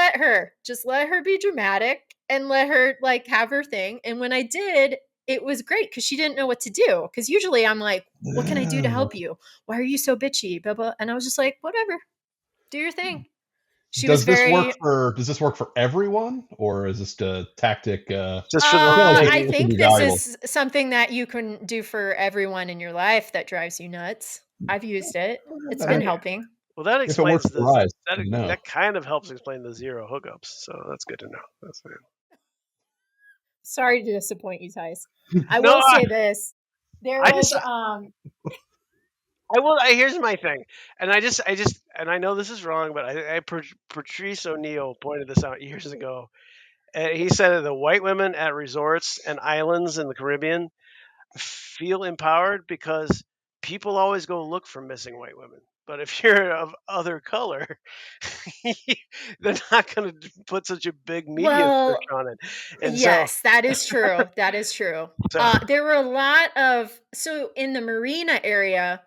C: let her be dramatic and let her like have her thing. And when I did, it was great because she didn't know what to do. Because usually I'm like, what can I do to help you? Why are you so bitchy? Blah, blah. And I was just like, whatever, do your thing. She was
A: Does this
C: very.
A: work for everyone, or is this a tactic?
B: Just for
A: I
B: the
A: feel like
C: I
A: this would
C: think
A: be
C: this
A: valuable.
C: is something that you can do for everyone in your life that drives you nuts. I've used it. It's been helping.
B: Well, that
A: If it
B: explains
A: works for Rise, no.
B: that kind of helps explain the zero hookups. So that's good to know. That's fine.
C: Sorry to disappoint you, Tice. I
B: No,
C: will say this. There
B: I
C: was
B: just I will. Here's my thing, and and I know this is wrong, but Patrice O'Neill pointed this out years ago. He said that the white women at resorts and islands in the Caribbean feel empowered because people always go look for missing white women. But if you're of other color, they're not going to put such a big media push
C: Well,
B: on it. And
C: yes, that is true. That is true.
B: so
C: There were a lot of in the marina area,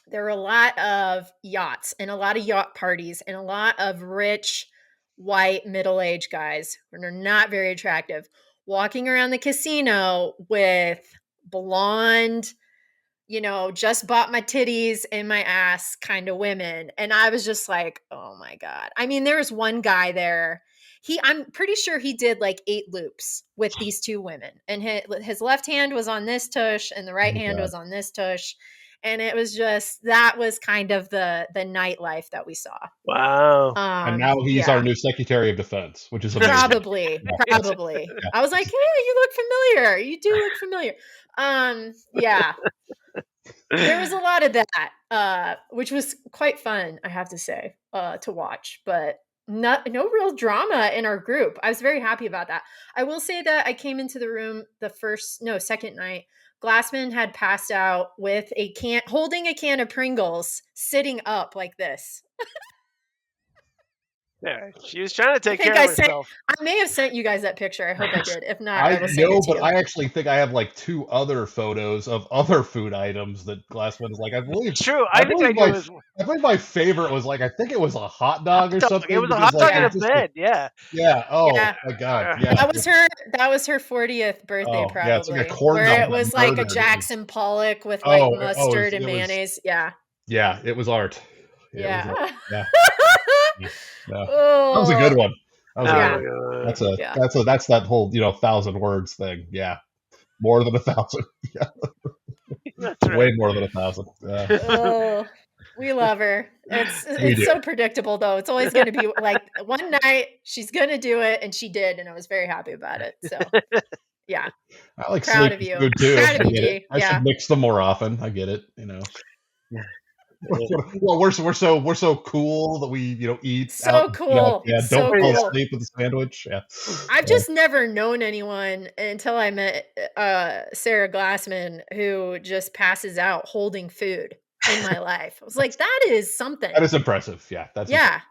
C: there were a lot of yachts and a lot of yacht parties and a lot of rich white middle-aged guys who are not very attractive walking around the casino with blonde, just bought my titties and my ass kind of women. And I was just like, oh my God. I mean, there was one guy there. I'm pretty sure he did like 8 loops with these 2 women. And his left hand was on this tush and the right hand
A: God.
C: was on this tush. And it was just, that was kind of the nightlife that we saw.
B: wow.
A: And now he's our new Secretary of Defense, which is amazing.
C: Probably.
A: Yeah.
C: I was like, hey, you look familiar. You do look familiar. Yeah. There was a lot of that, which was quite fun, I have to say, to watch, but no real drama in our group. I was very happy about that. I will say that I came into the room second night. Glassman had passed out with holding a can of Pringles, sitting up like this.
B: Yeah, she was trying to take
C: I think
B: care of herself.
C: I may have sent you guys that picture. I hope I did. If not, I will send it to
A: but
C: you.
A: I actually think I have like 2 other photos of other food items that Glassman is like. I believe.
B: True. I think I do as
A: I believe my favorite was like, I think it was a hot dog or something.
B: It was a hot dog in a bed. Yeah.
A: Yeah. Oh
C: Yeah.
A: my God. Yeah.
C: That was her 40th birthday, probably.
A: Yeah, it's like a corn dog.
C: Where it was like a Jackson Pollock with like mustard and mayonnaise. Yeah.
A: Yeah, it was art.
C: Yeah.
A: Yeah. Yeah. That was a good one. That was a good one. That's that whole 1,000 words thing. Yeah, more than 1,000. Yeah,
C: that's
A: right. Way more than 1,000.
C: Oh, we love her. It's so predictable though. It's always going to be like one night she's going to do it, and she did, and I was very happy about it. So yeah,
A: I like
C: proud of you.
A: Good too.
C: Proud of you, G.
A: I should mix them more often. I get it.
B: Yeah.
A: Well, we're so cool that we eat
C: so
A: out.
C: cool.
A: Yeah,
C: so
A: don't fall
C: cool.
A: asleep with a sandwich. Yeah,
C: I've just never known anyone until I met Sarah Glassman who just passes out holding food in my life. I was like, that is something.
A: That is impressive. Yeah, that's
C: impressive.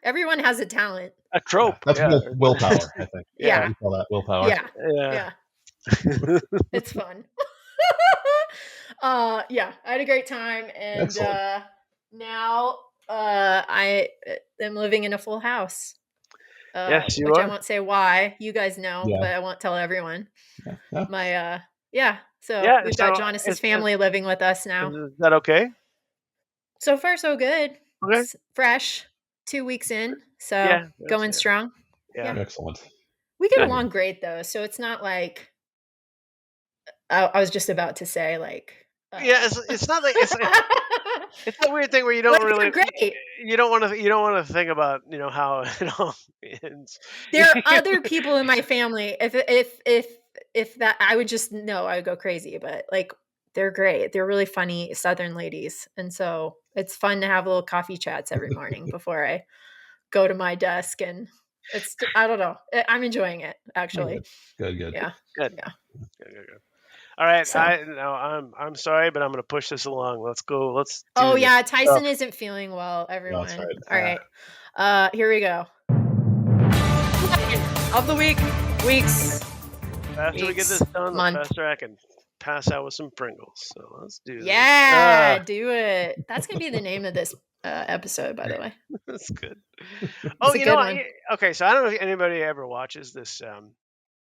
C: Everyone has a talent.
B: A trope.
A: That's willpower, I think.
C: Yeah.
A: We call that willpower.
C: Yeah. It's fun. I had a great time, and now I am living in a full house.
B: Yes, you
C: which
B: are.
C: I won't say why. You guys know, but I won't tell everyone. My so we've got Jonas's family living with us now.
B: Is that okay?
C: So far, so good.
B: Okay.
C: It's fresh. 2 weeks in, so going strong.
B: Yeah,
A: excellent.
C: We get along great though, so it's not like I was just about to say like.
B: It's not like it's that weird thing where you don't really
C: great.
B: You don't want to think about how it all ends.
C: There are other people in my family. If that, I would just I would go crazy. But like, they're great. They're really funny Southern ladies, and so it's fun to have little coffee chats every morning before I go to my desk. And it's I don't know. I'm enjoying it actually.
A: Good.
C: Yeah.
B: Good.
C: Yeah.
B: Good. All right. So, I'm sorry, but I'm going to push this along. Let's go. Let's.
C: Tyson isn't feeling well. Everyone.
A: That's right.
C: All right. Here we go. Of the weeks.
B: After we get this done, the faster I can pass out with some Pringles. So let's do this.
C: Yeah, do it. That's gonna be the name of this episode, by the way.
B: That's good. Oh, you know what? Okay, so I don't know if anybody ever watches this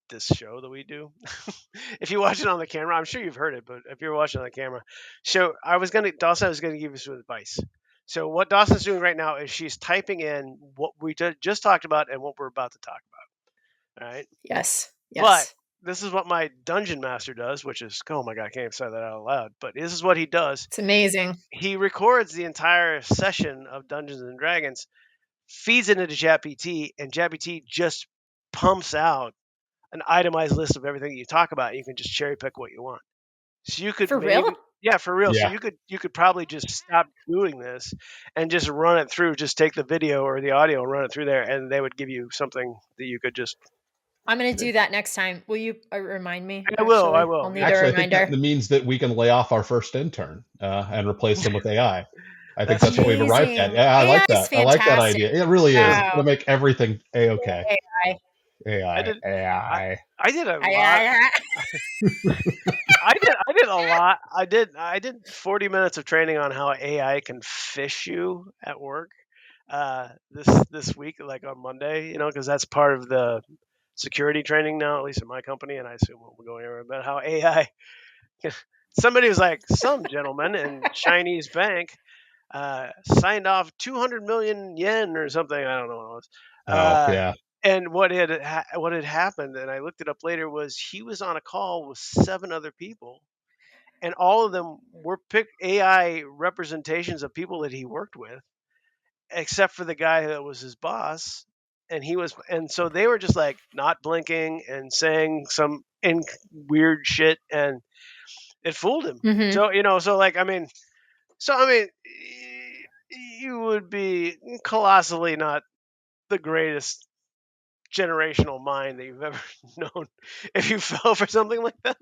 B: this show that we do. If you watch it on the camera, I'm sure you've heard it, but if you're watching on the camera, Dawson was gonna give you some advice. So what Dawson's doing right now is she's typing in what we just talked about and what we're about to talk about. All right.
C: Yes.
B: But this is what my dungeon master does, which is, oh my God, I can't even say that out loud. But this is what he does.
C: It's amazing.
B: He records the entire session of Dungeons and Dragons, feeds it into ChatGPT, and ChatGPT just pumps out an itemized list of everything you talk about. You can just cherry pick what you want. So you could
C: real?
B: Yeah, for real.
A: Yeah.
B: So you could probably just stop doing this and just run it through. Just take the video or the audio and run it through there, and they would give you something that you could just.
C: I'm going to do that next time. Will you remind me?
B: I will.
C: I'll need a reminder.
A: I think that means that we can lay off our first intern and replace him with AI. I think that's what we've arrived at. Yeah, I like that.
C: Fantastic.
A: I like that idea. It really is. It's going to make everything A-okay. AI.
B: I did a lot. I did a lot. I did 40 minutes of training on how AI can phish you at work. This week, like on Monday, because that's part of the security training now, at least in my company, and I assume we're going over about how AI. Somebody was like, some gentleman in Chinese bank signed off 200 million yen or something. I don't know what it was.
A: Yeah.
B: And what had happened, and I looked it up later, was he was on a call with 7 other people, and all of them were picked AI representations of people that he worked with, except for the guy that was his boss. And so they were just like not blinking and saying some weird shit, and it fooled him.
C: Mm-hmm.
B: So you would be colossally not the greatest generational mind that you've ever known if you fell for something like that,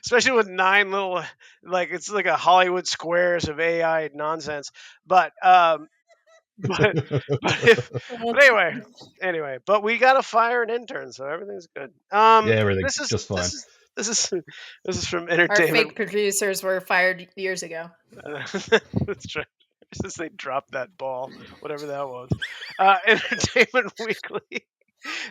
B: especially with 9 little, like, it's like a Hollywood squares of AI nonsense. But anyway, but we got to fire an intern, so everything's good.
A: Everything's just fine.
B: This is from entertainment.
C: Our fake producers were fired years ago.
B: That's right. Since they dropped that ball, whatever that was. Entertainment Weekly.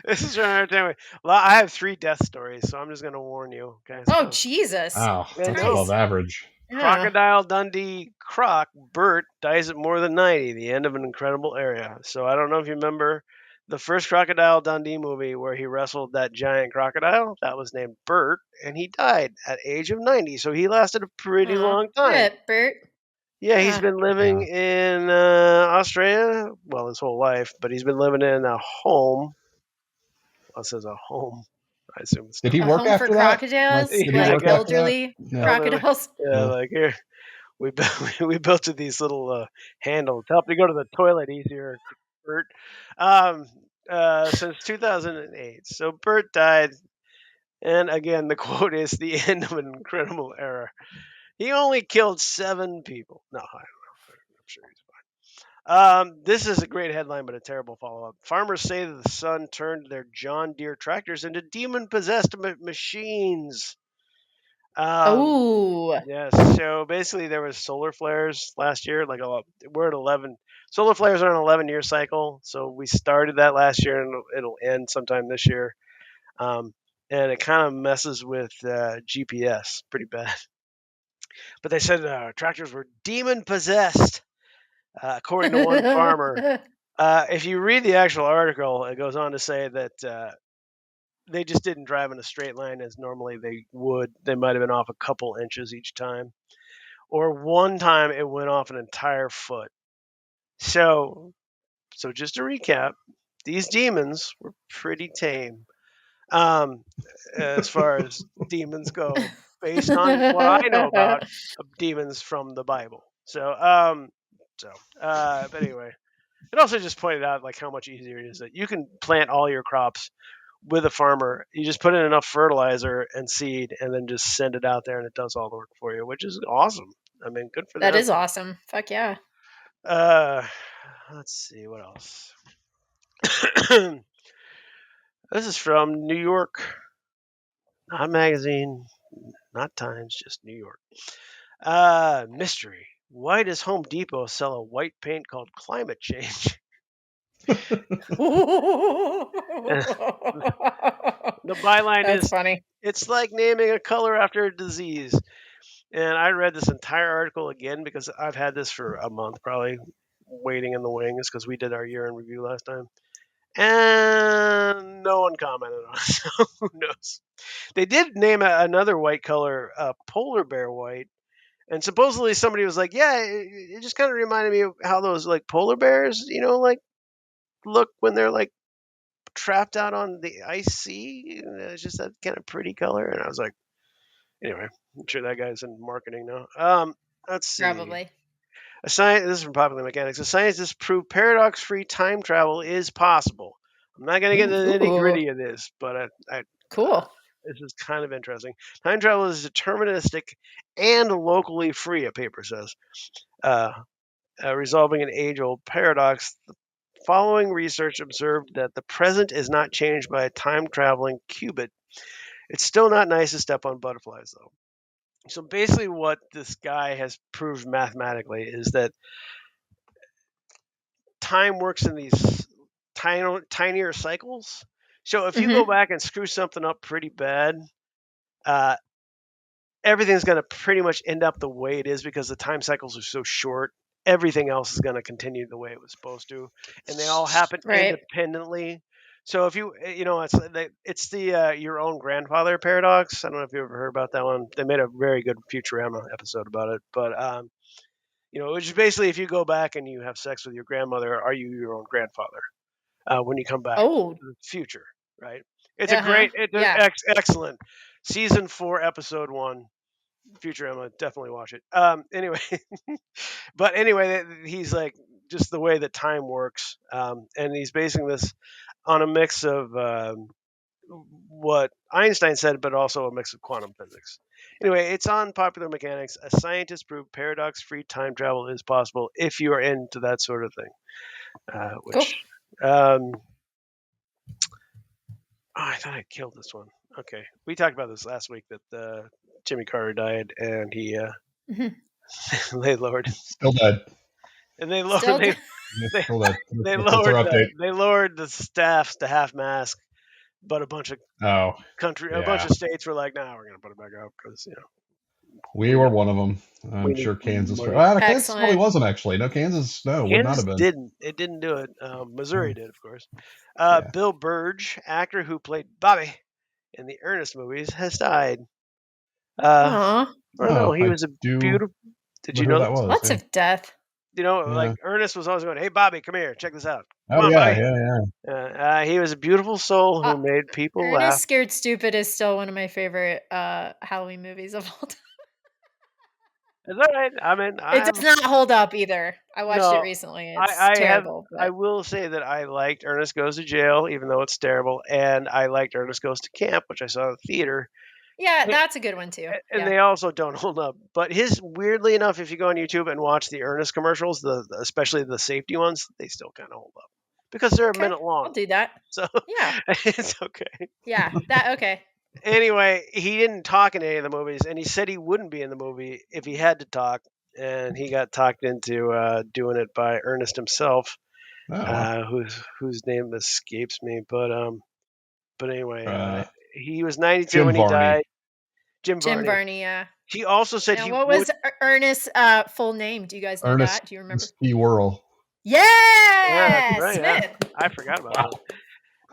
B: This is from Entertainment. I have 3 death stories, so I'm just going to warn you. Okay.
C: Oh, Jesus.
A: Wow. That's above average.
C: Yeah.
B: Crocodile Dundee Croc Bert dies at more than 90, the end of an incredible era. So I don't know if you remember the first Crocodile Dundee movie where he wrestled that giant crocodile. That was named Bert, and he died at age of 90. So he lasted a pretty long time.
C: Bert.
B: Yeah, he's been living in Australia, well, his whole life, but he's been living in a home. Well, it says a home. I assume it's
A: Did he work
C: home
A: after
C: for
A: that?
C: crocodiles?
A: Did he
C: like
A: work after
C: elderly
A: that?
C: crocodiles?
B: Yeah, like here. we built we built it these little handles to help you go to the toilet easier, Bert. Um, since 2008. So Bert died, and again, the quote is the end of an incredible era. He only killed 7 people. No, I'm sure he's fine. This is a great headline, but a terrible follow-up. Farmers say that the sun turned their John Deere tractors into demon-possessed machines.
C: Oh.
B: Yes. So basically, there was solar flares last year. We're at 11. Solar flares are an 11-year cycle. So we started that last year, and it'll end sometime this year. Um, and it kind of messes with GPS pretty bad. But they said tractors were demon possessed, according to one farmer. If you read the actual article, it goes on to say that they just didn't drive in a straight line as normally they would. They might have been off a couple inches each time. Or one time it went off an entire foot. So just to recap, these demons were pretty tame. As far as demons go, based on what I know about demons from the Bible. But anyway, it also just pointed out like how much easier it is that you can plant all your crops with a farmer. You just put in enough fertilizer and seed, and then just send it out there, and it does all the work for you, which is awesome. I mean, good for
C: That
B: them.
C: is awesome. Fuck yeah.
B: Let's see what else. This is from New York, not magazine, not Times, just New York. Mystery. Why does Home Depot sell a white paint called Climate Change? The byline
C: That's
B: is,
C: funny.
B: it's like naming a color after a disease. And I read this entire article again because I've had this for a month, probably waiting in the wings because we did our year in review last time. And no one commented on it, so who knows? They did name another white color polar bear white. And supposedly somebody was like, yeah, it just kind of reminded me of how those like polar bears, like look when they're like trapped out on the ice sea. It's just that kind of pretty color. And I was like, anyway, I'm sure that guy's in marketing now. Let's see.
C: Probably.
B: This is from Popular Mechanics. A scientist proved paradox-free time travel is possible. I'm not going to get into the nitty-gritty of this, but
C: cool.
B: This is kind of interesting. Time travel is deterministic and locally free, a paper says, resolving an age-old paradox. The following research observed that the present is not changed by a time-traveling qubit. It's still not nice to step on butterflies, though. So basically what this guy has proved mathematically is that time works in these tinier cycles. So if you go back and screw something up pretty bad, everything's going to pretty much end up the way it is because the time cycles are so short. Everything else is going to continue the way it was supposed to, and they all happen independently. So if it's the your own grandfather paradox. I don't know if you ever heard about that one. They made a very good Futurama episode about it, but which is basically if you go back and you have sex with your grandmother, are you your own grandfather when you come back to the future? Right? It's excellent. Season 4, episode 1. Futurama, definitely watch it. Anyway, he's like just the way that time works, and he's basing this on a mix of what Einstein said, but also a mix of quantum physics. Anyway, it's on Popular Mechanics. A scientist proved paradox-free time travel is possible if you are into that sort of thing. I thought I killed this one. Okay, we talked about this last week that Jimmy Carter died, and he they lowered.
A: Still dead.
B: And they lowered. They lowered the staffs to half mast, but a bunch of states were like, "Nah, we're gonna put it back up because
A: we were one of them. I'm sure Kansas. Kansas probably wasn't actually. No, Kansas. No, would not have been.
B: It didn't do it. Missouri did, of course. Bill Burge, actor who played Bobby in the Ernest movies, has died. He was a beautiful. Did you know
A: that was?
C: Lots of death.
B: Like Ernest was always going, "Hey, Bobby, come here, check this out."
A: Come on, Bobby.
B: He was a beautiful soul who made people laugh.
C: Ernest Scared Stupid is still one of my favorite Halloween movies of all time.
B: It's all right. I mean,
C: It does not hold up either. I watched it
B: no.
C: recently. It's
B: I have.
C: terrible,
B: I
C: but
B: will say that I liked Ernest Goes to Jail, even though it's terrible, and I liked Ernest Goes to Camp, which I saw in the theater.
C: yeah, that's a good one too.
B: And
C: Yeah.
B: they also don't hold up. But his, weirdly enough, if you go on YouTube and watch the Ernest commercials, especially the safety ones, they still kind of hold up because they're a
C: Okay,
B: minute
C: I'll
B: long.
C: do that.
B: So
C: Yeah.
B: it's okay.
C: Yeah, that okay.
B: Anyway, he didn't talk in any of the movies, and he said he wouldn't be in the movie if he had to talk. And he got talked into doing it by Ernest himself,
A: Oh,
B: whose name escapes me. But anyway,
A: uh,
B: he was 92
A: Jim
B: when he died.
A: Varney.
B: Jim
C: Jim
B: Varney.
C: Varney, yeah.
B: He also said
C: And
B: he
C: what
B: would.
C: was Ernest's full name? Do you guys know
A: Ernest
C: that? Do you remember?
A: P. Whirl.
B: Yeah, that's
C: Yeah,
B: right. Yeah,
C: Smith.
B: I forgot about
A: Wow.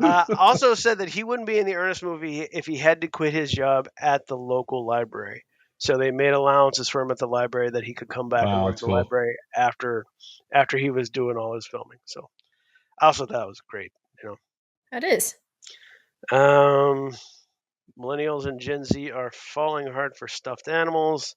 B: that. Also said that he wouldn't be in the Ernest movie if he had to quit his job at the local library. So they made allowances for him at the library that he could come back and
A: Wow,
B: work
A: that's
B: the
A: cool.
B: library after he was doing all his filming. So I also thought it was great.
C: That is.
B: Um, Millennials and Gen Z are falling hard for stuffed animals.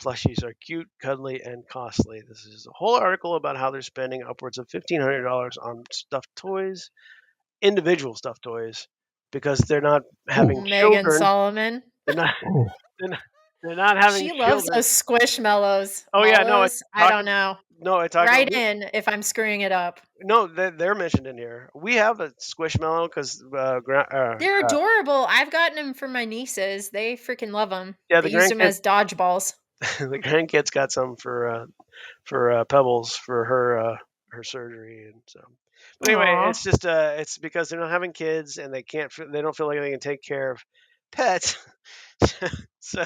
B: Plushies are cute, cuddly, and costly. This is a whole article about how they're spending upwards of $1,500 on stuffed toys, individual stuffed toys, because they're not having
A: Ooh,
C: Megan
B: children.
C: Solomon.
B: They're not.
A: ooh.
B: They're not, they're not having
C: She loves
B: children.
C: those squishmallows.
B: Oh yeah, no, it's
C: Mallows. I don't
B: talking.
C: know.
B: No, it's talking
C: Write
B: about.
C: in if I'm screwing it up.
B: No, they're mentioned in here. We have a squishmallow because
C: They're adorable. I've gotten them for my nieces. They freaking love them.
B: yeah,
C: They
B: the
C: use them
B: grandkids
C: as dodgeballs.
B: the grandkids got some for Pebbles for her surgery, and so. But anyway,
C: Aw.
B: it's just it's because they're not having kids and they don't feel like they can take care of pets, so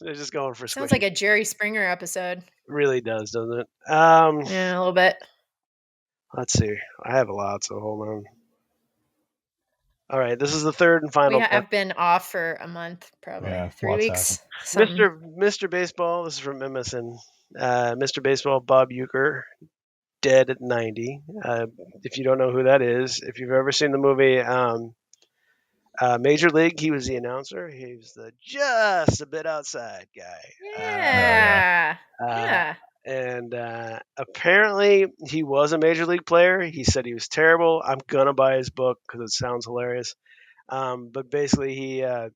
B: they're just going for
C: Sounds like
B: squishy.
C: a Jerry Springer episode.
B: Really does, doesn't it?
C: Yeah, a little bit.
B: Let's see. I have a lot, so hold on. All right, this is the third and
C: We
B: final
C: have been off for a month, probably
A: Yeah,
C: 3
A: lots happened.
C: weeks. Something.
B: Mr. Baseball. This is from MSN. Mr. Baseball, Bob Euchre, dead at 90. If you don't know who that is, if you've ever seen the movie Major League, he was the announcer. He was the just a bit outside guy.
A: Oh yeah.
C: Yeah.
B: Uh,
C: Yeah.
B: and apparently, he was a major league player. He said he was terrible. I'm gonna buy his book because it sounds hilarious. But basically, the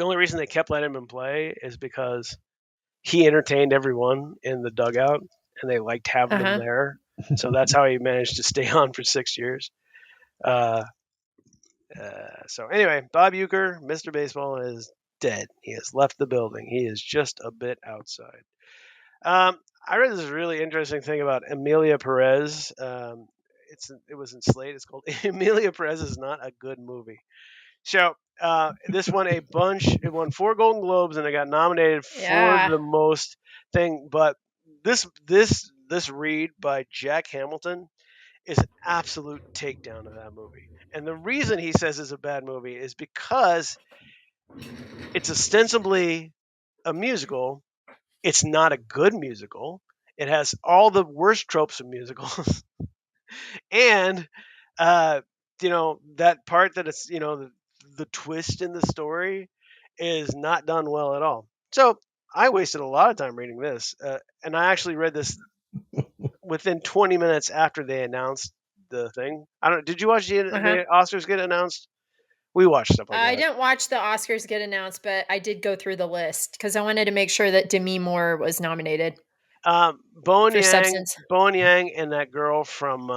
B: only reason they kept letting him play is because he entertained everyone in the dugout, and they liked having him
C: Uh-huh.
B: there. So that's how he managed to stay on for 6 years. Uh, so anyway, Bob Euchre, Mr. Baseball, is dead. He has left the building. He is just a bit outside. I read this really interesting thing about Emilia Perez. It was in Slate. It's called Emilia Perez is not a good movie. So this won a bunch. It won 4 Golden Globes, and it got nominated for
C: Yeah.
B: the most thing. But this read by Jack Hamilton is an absolute takedown of that movie. And the reason he says it's a bad movie is because it's ostensibly a musical. It's not a good musical. It has all the worst tropes of musicals, and uh, that part that it's the twist in the story is not done well at all. So I wasted a lot of time reading this, and I actually read this within 20 minutes after they announced the thing. I don't. Did you watch
C: Uh-huh.
B: the Oscars get announced? We watch stuff like
C: I
B: that.
C: didn't watch the Oscars get announced, but I did go through the list because I wanted to make sure that Demi Moore was nominated
B: Bowen
C: for
B: Yang,
C: Substance.
B: Bowen Yang, and that girl from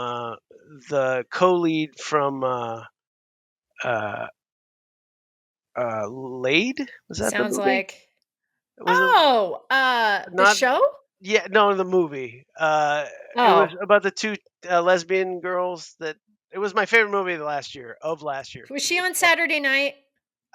B: the co-lead from uh, Laid. Was that the
C: Sounds
B: movie?
C: like.
B: Was it
C: Oh, the
B: not?
C: show?
B: Yeah, no, the movie. It was
C: Oh,
B: about the two lesbian girls. It was my favorite movie of last year.
C: was she on Saturday Night?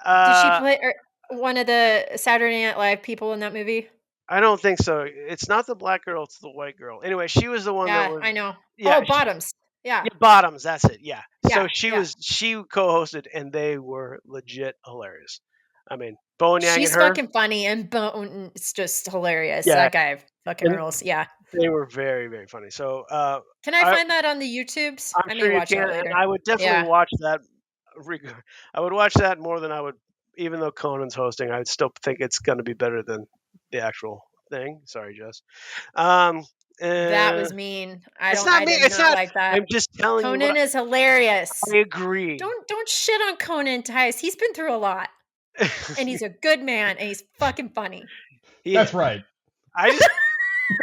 C: Did she
B: Uh,
C: play one of the Saturday Night Live people in that movie?
B: I don't think so. It's not the black girl; it's the white girl. Anyway, she was the one that
C: Yeah,
B: was.
C: I know.
B: Yeah,
C: Oh, Bottoms. Yeah,
B: yeah, Bottoms. That's it. Yeah. So
C: yeah, yeah.
B: she co-hosted, and they were legit hilarious. I mean, Bowen Yang and
C: She's
B: her.
C: fucking funny, and Bone is just hilarious.
B: Yeah,
C: That guy fucking
B: and
C: rules. Yeah.
B: they were very very funny. So
C: Can I
B: I
C: find that on the YouTubes?
B: I'm
C: I may
B: sure you
C: watch
B: can,
C: that
B: and
C: later.
B: I would definitely
C: Yeah.
B: watch that. I would watch that more than I would even though Conan's hosting, I still think it's going to be better than the actual thing. Sorry, Jess.
C: That was mean. I did
B: It's
C: not
B: not
C: like that.
B: I'm just telling you.
C: Conan is hilarious.
B: I agree.
C: Don't shit on Conan, Tice. He's been through a lot, and he's a good man, and he's fucking funny.
A: That's right.
B: I just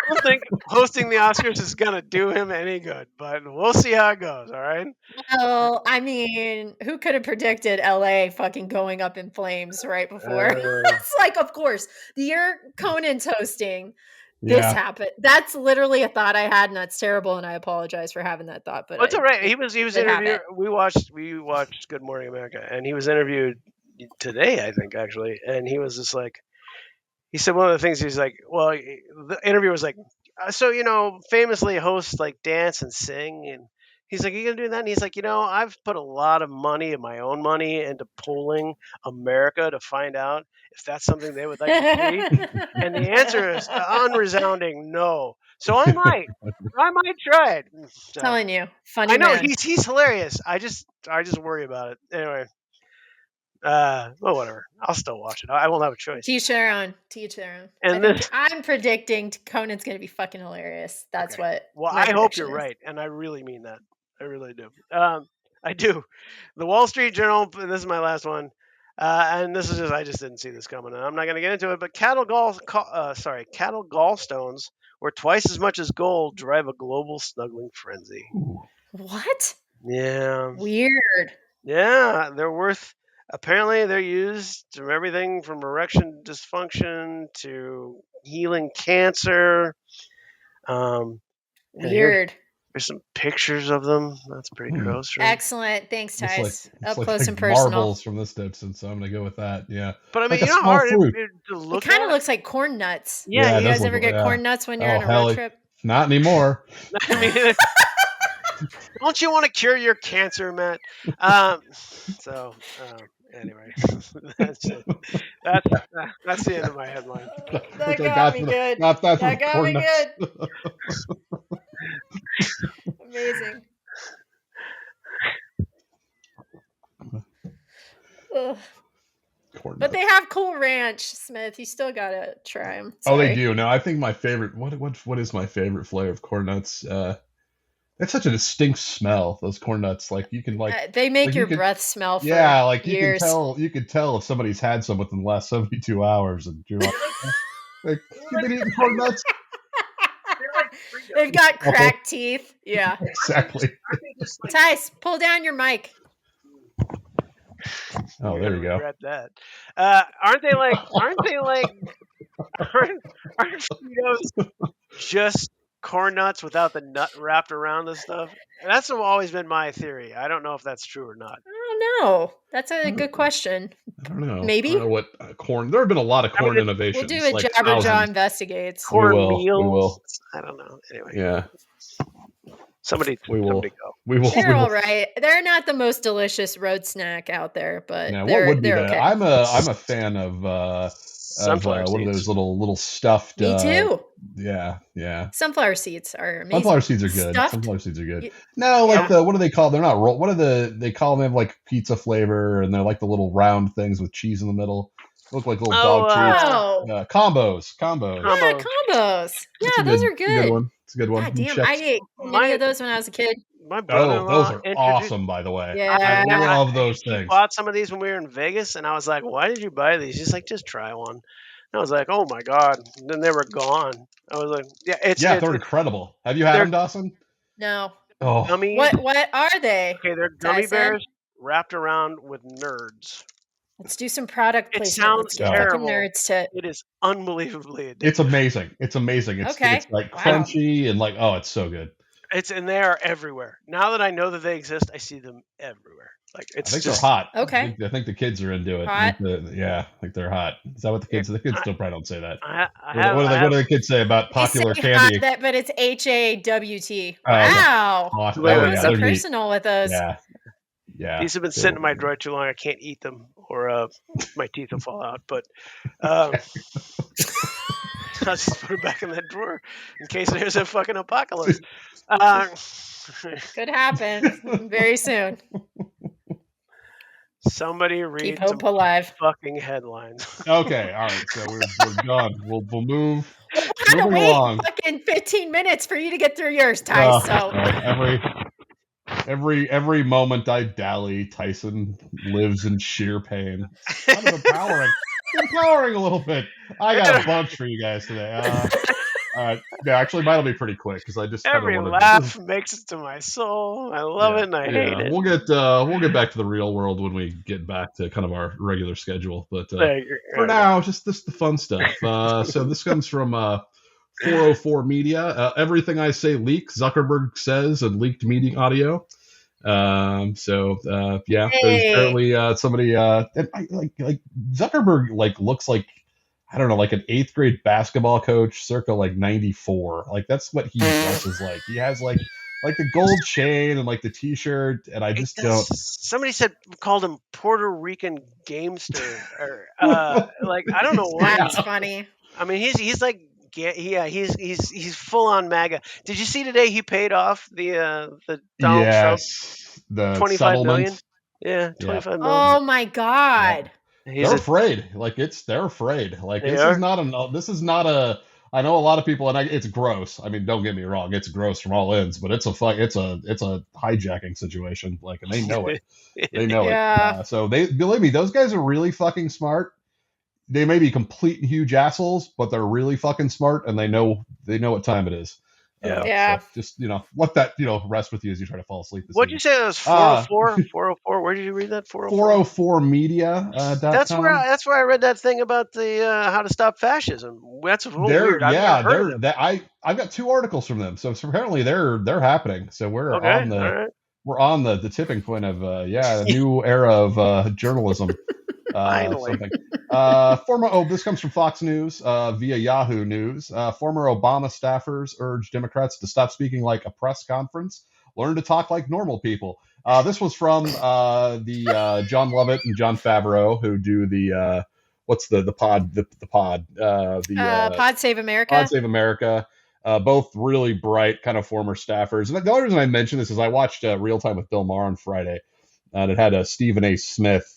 B: don't think hosting the Oscars is gonna do him any good, but we'll see how it goes. All right.
C: Well, I mean, who could have predicted LA fucking going up in flames right before? It's like, of course, the year Conan's hosting, this happened. That's literally a thought I had, and that's terrible. And I apologize for having that thought. But
B: it's all right. He was interviewed. We watched Good Morning America, and he was interviewed today, I think, actually, and he was just like. He said one of the things he's like, well, the interviewer was like, so, famously hosts like dance and sing. And he's like, are you going to do that? And he's like, I've put a lot of money and my own money into polling America to find out if that's something they would like to see. And the answer is unresounding no. So I might try it. So,
C: telling you, funny.
B: I know
C: man.
B: he's hilarious. I just worry about it. Anyway. Well, whatever. I'll still watch it. I won't have a choice.
C: Teach their own. And I'm predicting Conan's going to be fucking hilarious. That's okay. What.
B: Well, I hope you're right, and I really mean that. I really do. I do. The Wall Street Journal. This is my last one, and this is I just didn't see this coming. And I'm not going to get into it, but cattle gallstones, where twice as much as gold drive a global snuggling frenzy.
C: What?
B: Yeah.
C: Weird.
B: Yeah, they're worth. Apparently, they're used from everything from erection dysfunction to healing cancer.
C: Weird.
B: There's some pictures of them. That's pretty gross, right?
C: Excellent. Thanks, Tice. Up close and
A: personal. Marbles from this distance, so I'm going to go with that. Yeah.
B: But I mean, how hard to look
C: at? It kind of looks like corn nuts.
B: Yeah,
C: you guys ever get corn nuts when you're on a road trip?
A: Not anymore.
B: I mean, don't you want to cure your cancer, Matt? Anyway, that's it. That's the end of my headline.
C: That got me good. That got me good. Amazing. But they have Cool Ranch, Smith. You still gotta try them.
A: Oh, they do. No, I think my favorite. What is my favorite flavor of corn nuts? It's such a distinct smell. Those corn nuts, like you can
C: they make your breath smell. For years.
A: You can tell if somebody's had some within the last 72 hours, and you're like you've been eating corn nuts.
C: They've got cracked teeth. Yeah,
A: exactly.
B: Tice,
C: pull down your mic.
A: Oh, there you go.
B: Regret that. Aren't Cheetos just corn nuts without the nut wrapped around the stuff? And that's always been my theory. I don't know if that's true or not.
C: I don't know. That's a good question.
A: I don't know.
C: Maybe.
A: I don't know what corn. There have been a lot of corn innovations.
C: We'll do a Jabberjaw investigates.
B: Corn meals. We will. I don't know. Anyway.
A: Yeah.
B: Somebody go.
C: They're all right. They're not the most delicious road snack out there, but
A: what would be
C: they're
A: that?
C: Okay.
A: I'm a fan of
B: sunflower seeds.
A: One of those little stuffed.
C: Me too.
A: Yeah.
C: Sunflower seeds are amazing.
A: Sunflower seeds are good. Sunflower seeds are good. No, what do they call? They're not roll. What are they call them? They have like pizza flavor, and they're like the little round things with cheese in the middle. Look like little dog treats. Combos.
C: Yeah, combos. Yeah, those are good.
A: It's a good one.
C: God damn, I ate many of those when I was a kid.
B: My brother-in-law
A: those are awesome, by the way.
C: Yeah.
A: I love those things.
B: He bought some of these when we were in Vegas, and I was like, "Why did you buy these?" He's like, "Just try one." And I was like, "Oh my god!" And then they were gone. I was like,
A: they're incredible. Have you had them, Dawson?
C: No.
A: Oh,
B: gummies.
C: What are they?
B: Okay, they're gummy bears wrapped around with nerds.
C: Let's do some product placement.
B: It sounds terrible.
C: Nerds
B: It is unbelievably addictive.
A: It's amazing. It's like crunchy and it's so good.
B: And they are everywhere. Now that I know that they exist, I see them everywhere. Like
A: I think they're hot.
C: Okay.
A: I think the kids are into it.
C: Hot?
A: I think they're hot. Is that what the kids? The kids still probably don't say that.
B: What
A: do the kids say about popular candy?
C: But it's HAWT.
B: Wow.
C: So personal with those.
A: Yeah.
B: These have been sitting in my drawer too long. I can't eat them, or my teeth will fall out. But I'll just put it back in that drawer in case there's a fucking apocalypse.
C: Could happen very soon.
B: Somebody read
C: Keep hope
B: some
C: alive.
B: fucking headlines.
A: Okay, all right. So we're done. We'll move.
C: Well, I had to
A: Moving
C: wait
A: along.
C: fucking 15 minutes for you to get through yours, Ty. So
A: every moment I dally, Tyson lives in sheer pain. It's kind of empowering a little bit. I got a bunch for you guys today. Yeah, actually, mine'll be pretty quick because I just kind of
B: Every
A: wanted
B: laugh makes it to my soul. I love it and I hate it.
A: We'll get back to the real world when we get back to kind of our regular schedule. But for now, just the fun stuff. So this comes from 404 Media. Everything I say leaks. Zuckerberg says and leaked meeting audio. There's apparently somebody like Zuckerberg looks like, I don't know, like an 8th grade basketball coach circa 94. Like that's what he dresses like. He has like the gold chain and like the t-shirt, and I just don't.
B: Somebody called him Puerto Rican gamester, or I don't know what.
C: That's funny.
B: I mean, he's like, he's full on MAGA. Did you see today he paid off the Donald Trump
A: the
B: 25 million?
A: Yeah,
B: 25 million.
C: Oh my God.
A: Yeah. They're afraid. They're afraid. This is not a. I know a lot of people, and it's gross. I mean, don't get me wrong, it's gross from all ends, but it's a hijacking situation. And they know it. They know it. So believe me, those guys are really fucking smart. They may be complete and huge assholes, but they're really fucking smart, and they know what time it is. So just let that rest with you as you try to fall asleep.
B: What'd you say? That was 404? 404. Where did you read that?
A: 404 Media.
B: That's where I read that thing about the how to stop fascism. That's weird.
A: I've got 2 articles from them. So apparently they're happening. So we're on the tipping point of a new era of journalism.
B: Finally.
A: This comes from Fox News via Yahoo News. Former Obama staffers urge Democrats to stop speaking like a press conference, learn to talk like normal people. This was from the John Lovett and John Favreau, who do the
C: Pod Save America.
A: Pod Save America. Both really bright kind of former staffers. And the only reason I mention this is I watched Real Time with Bill Maher on Friday, and it had Stephen A. Smith,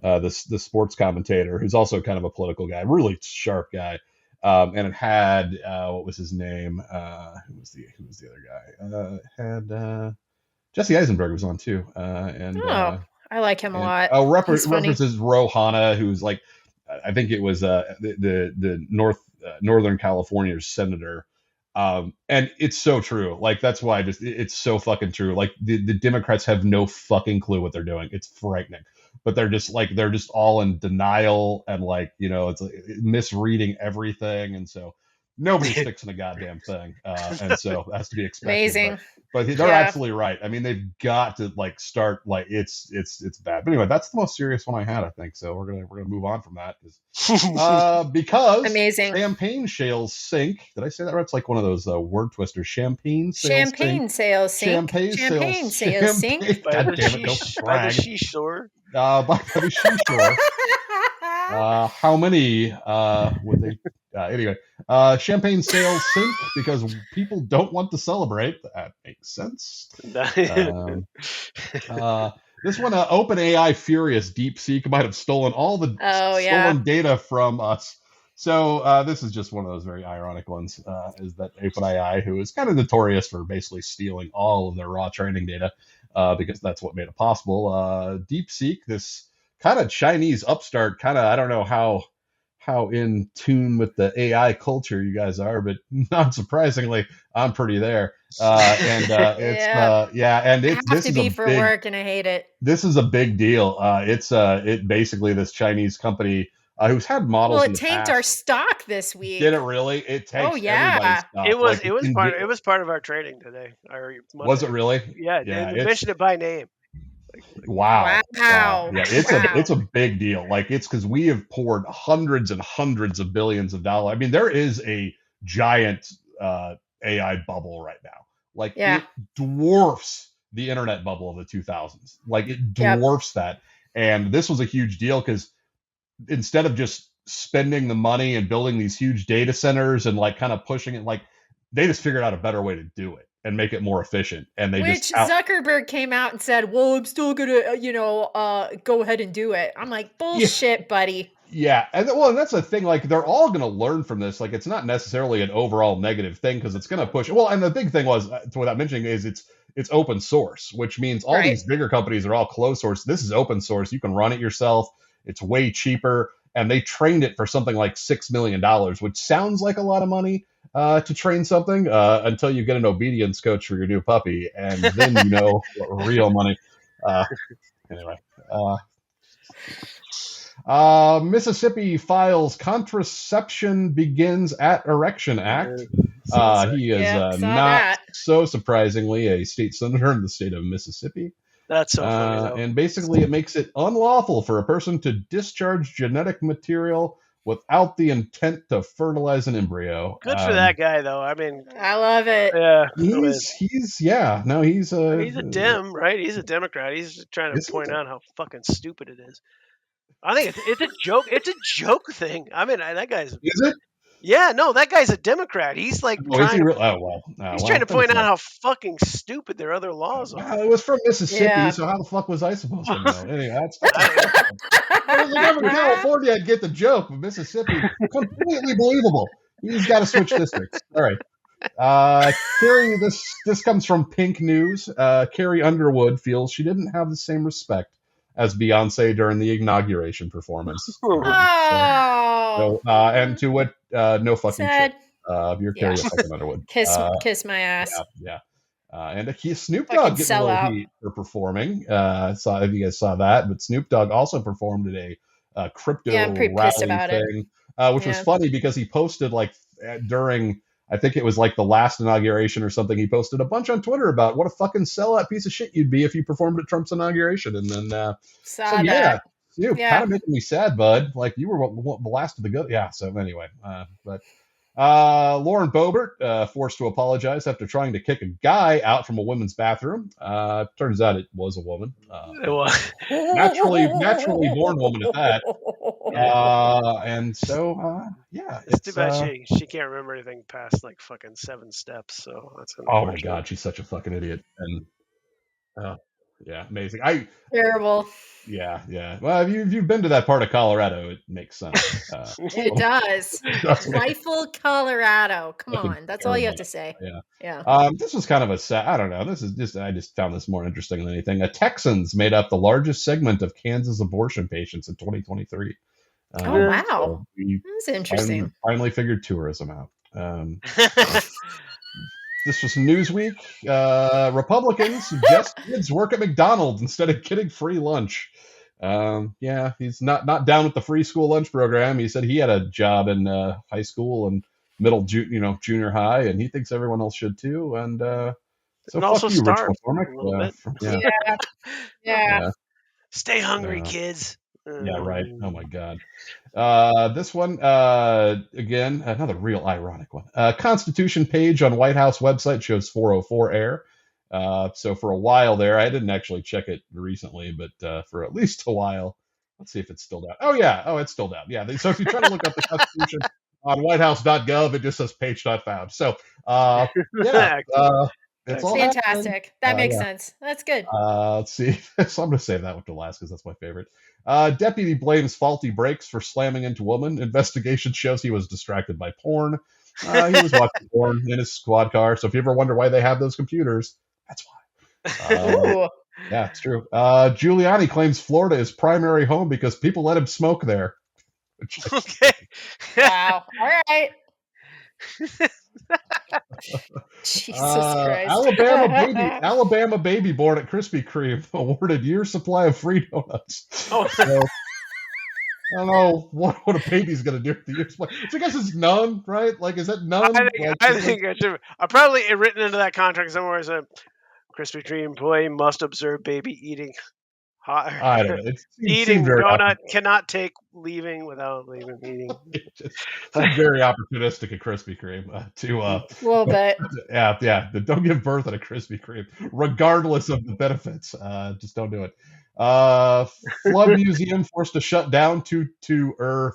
A: the sports commentator, who's also kind of a political guy, really sharp guy. And it had what was his name? Who was the other guy? Had Jesse Eisenberg was on too. I
C: like him a lot.
A: References Ro Hanna, who's like, I think it was the Northern California senator. And it's so true. That's why it's so fucking true. The Democrats have no fucking clue what they're doing. It's frightening. But they're just all in denial and it's misreading everything, and so nobody sticks in a goddamn thing, and so that has to be expected.
C: Amazing.
A: But they're absolutely right. I mean, they've got to start it's bad. But anyway, that's the most serious one I had, I think. So we're gonna move on from that because
C: amazing.
A: Champagne sales sink. Did I say that right? It's like one of those word twisters. Champagne sales sink.
C: Champagne sales sink.
A: God damn it! Don't brag.
B: By the seashore.
A: By the seashore. How many would they? Anyway, champagne sales sink because people don't want to celebrate. That makes sense. This one, OpenAI furious DeepSeek might have stolen all the stolen data from us. So this is just one of those very ironic ones. Is that OpenAI, who is kind of notorious for basically stealing all of their raw training data, because that's what made it possible. DeepSeek, this kind of Chinese upstart, I don't know how in tune with the AI culture you guys are, but not surprisingly, I'm pretty there. And this is
C: for work, and I hate it.
A: This is a big deal. It's basically this Chinese company who's had models.
C: Well, it tanked our stock this week.
A: Did it really? It tanked everybody's stock.
B: It was part of our trading today.
A: Was it really?
B: Yeah, they mentioned it by name.
A: Wow. Yeah, it's a big deal. It's because we have poured hundreds and hundreds of billions of dollars. I mean, there is a giant AI bubble right now. It dwarfs the internet bubble of the 2000s. It dwarfs that. And this was a huge deal because instead of just spending the money and building these huge data centers and kind of pushing it, they just figured out a better way to do it. and make it more efficient. And they
C: Which Zuckerberg came out and said, well, I'm still gonna, go ahead and do it. I'm like, bullshit, buddy.
A: Yeah, and that's the thing. Like, they're all going to learn from this. Like, it's not necessarily an overall negative thing because it's going to push. Well, and the big thing was, without mentioning, is it's open source, which means all these bigger companies are all closed source. This is open source. You can run it yourself. It's way cheaper, and they trained it for something like $6 million, which sounds like a lot of money to train something until you get an obedience coach for your new puppy, and then you know what real money. Anyway. Mississippi files contraception begins at erection act. He is not so surprisingly a state senator in the state of Mississippi.
B: That's so funny.
A: And basically, it makes it unlawful for a person to discharge genetic material without the intent to fertilize an embryo.
B: Good for that guy, though. I mean,
C: I love it.
B: Yeah,
A: he's a
B: Dem, right? He's a Democrat. He's trying to point out how fucking stupid it is. I think it's a joke. It's a joke thing. I mean, that guy's.
A: Is it?
B: Yeah, no, that guy's a Democrat. He's like trying to point out how fucking stupid their other laws are.
A: Well, it was from Mississippi, so how the fuck was I supposed to know? Anyway, that's. I was like, in California, I'd get the joke, but Mississippi, completely believable. You just got to switch districts. All right. Carrie, this comes from Pink News. Carrie Underwood feels she didn't have the same respect as Beyonce during the inauguration performance. And to what no fucking shit. You're Carrie fucking Underwood.
C: Kiss my ass.
A: Yeah. And Snoop Dogg getting a little heat for performing. If you guys saw that, but Snoop Dogg also performed at a crypto rally thing, which was funny because he posted like during, I think it was like the last inauguration or something. He posted a bunch on Twitter about what a fucking sellout piece of shit you'd be if you performed at Trump's inauguration. And then, Snoop, kind of making me sad, bud. Like you were the last of the good. Yeah. So anyway, Lauren Boebert forced to apologize after trying to kick a guy out from a women's bathroom. Turns out it was a woman.
B: It was
A: naturally born woman at that. And so,
B: it's too bad she can't remember anything past like fucking 7 steps. So that's
A: oh my god, she's such a fucking idiot. And amazing.
C: Terrible.
A: Yeah. Well, if you've been to that part of Colorado, it makes sense.
C: It does. Rifle, Colorado. Come on, that's all you have to say.
A: Yeah. This was kind of a sad. I don't know. I just found this more interesting than anything. Texans made up the largest segment of Kansas abortion patients in 2023.
C: Wow,
A: so
C: that's interesting.
A: Finally figured tourism out. This was Newsweek. Republicans suggest kids work at McDonald's instead of getting free lunch. He's not down with the free school lunch program. He said he had a job in high school and junior high, and he thinks everyone else should too. And so
B: fuck you, Rich
A: McCormick.
B: Yeah. Stay hungry, kids.
A: Yeah, right. Oh my god. This one, again, another real ironic one. Constitution page on White House website shows 404 air. So for a while there, I didn't actually check it recently, but for at least a while, let's see if it's still down. Oh yeah, it's still down. Yeah. So if you try to look up the Constitution on whitehouse.gov, it just says page not found. So
C: it's fantastic. That makes sense. That's good.
A: Let's see. So I'm going to save that one to last because that's my favorite. Deputy blames faulty brakes for slamming into woman. Investigation shows he was distracted by porn. He was watching porn in his squad car. So if you ever wonder why they have those computers, that's why. Yeah, it's true. Giuliani claims Florida is primary home because people let him smoke there.
B: Okay.
C: Wow. All right. Jesus Christ.
A: Alabama baby born at Krispy Kreme awarded year's supply of free donuts. So, I don't know what a baby's gonna do with the year's supply. So I guess it's none, right? Like, is it none?
B: I think I should. I probably written into that contract somewhere as a Krispy Kreme employee must observe baby eating.
A: I don't know.
B: Eating donut cannot take leaving without leaving eating.
A: It's very opportunistic at Krispy Kreme to
C: a little bit.
A: Yeah. Don't give birth at a Krispy Kreme, regardless of the benefits. Just don't do it. Flood Museum forced to shut down to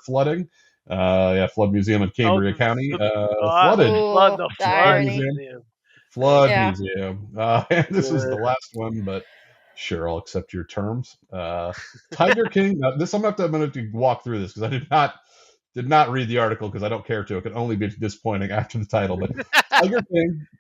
A: flooding. Flood Museum in Cambria County flooded.
C: The irony.
A: Flood Museum. And this is the last one, but sure, I'll accept your terms. Tiger King. This I'm going to walk through this because I did not read the article because I don't care to. It could only be disappointing after the title. But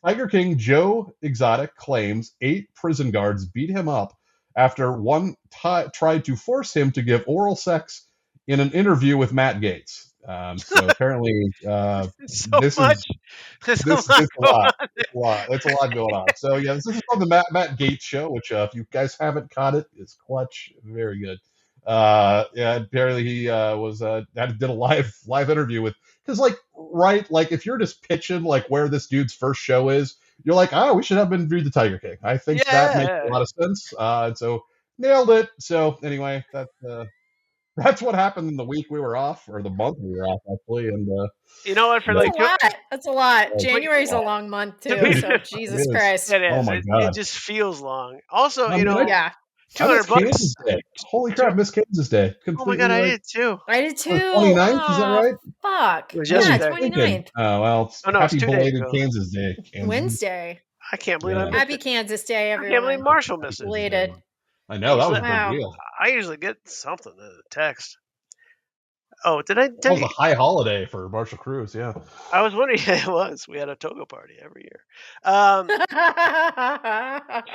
A: Tiger King Joe Exotic claims 8 prison guards beat him up after one tried to force him to give oral sex in an interview with Matt Gaetz. So apparently, this is it's a lot. It's a lot going on. So yeah, this is from the Matt Gaetz show, which if you guys haven't caught it, is clutch, very good. Yeah, apparently he did a live interview with, because like if you're just pitching like where this dude's first show is, you're like, oh, we should have been viewed the Tiger King. I think that makes a lot of sense. And so nailed it. So anyway, that's what happened in the week we were off, or the month we were off, actually. And
B: you know what?
C: That's a lot. January's a long month too. So Jesus Christ,
B: it is.
A: Oh my God,
B: it just feels long. Also,
C: yeah.
B: $200.
A: Holy crap, Miss Kansas Day.
B: Oh my God, I did too.
C: I did too.
A: 29th, is that right?
C: Fuck.
B: It was
C: yesterday. 29th.
A: Oh, well, happy belated Kansas Day.
C: Wednesday.
B: I can't believe I missed
C: Happy Kansas Day, everyone.
B: I can't believe Marshall missed it.
C: Belated.
A: I know, that was a big deal.
B: I usually get something in the text. Oh, did I tell you?
A: It was a high holiday for Marshall Cruz, yeah.
B: I was wondering, it was. We had a toga party every year.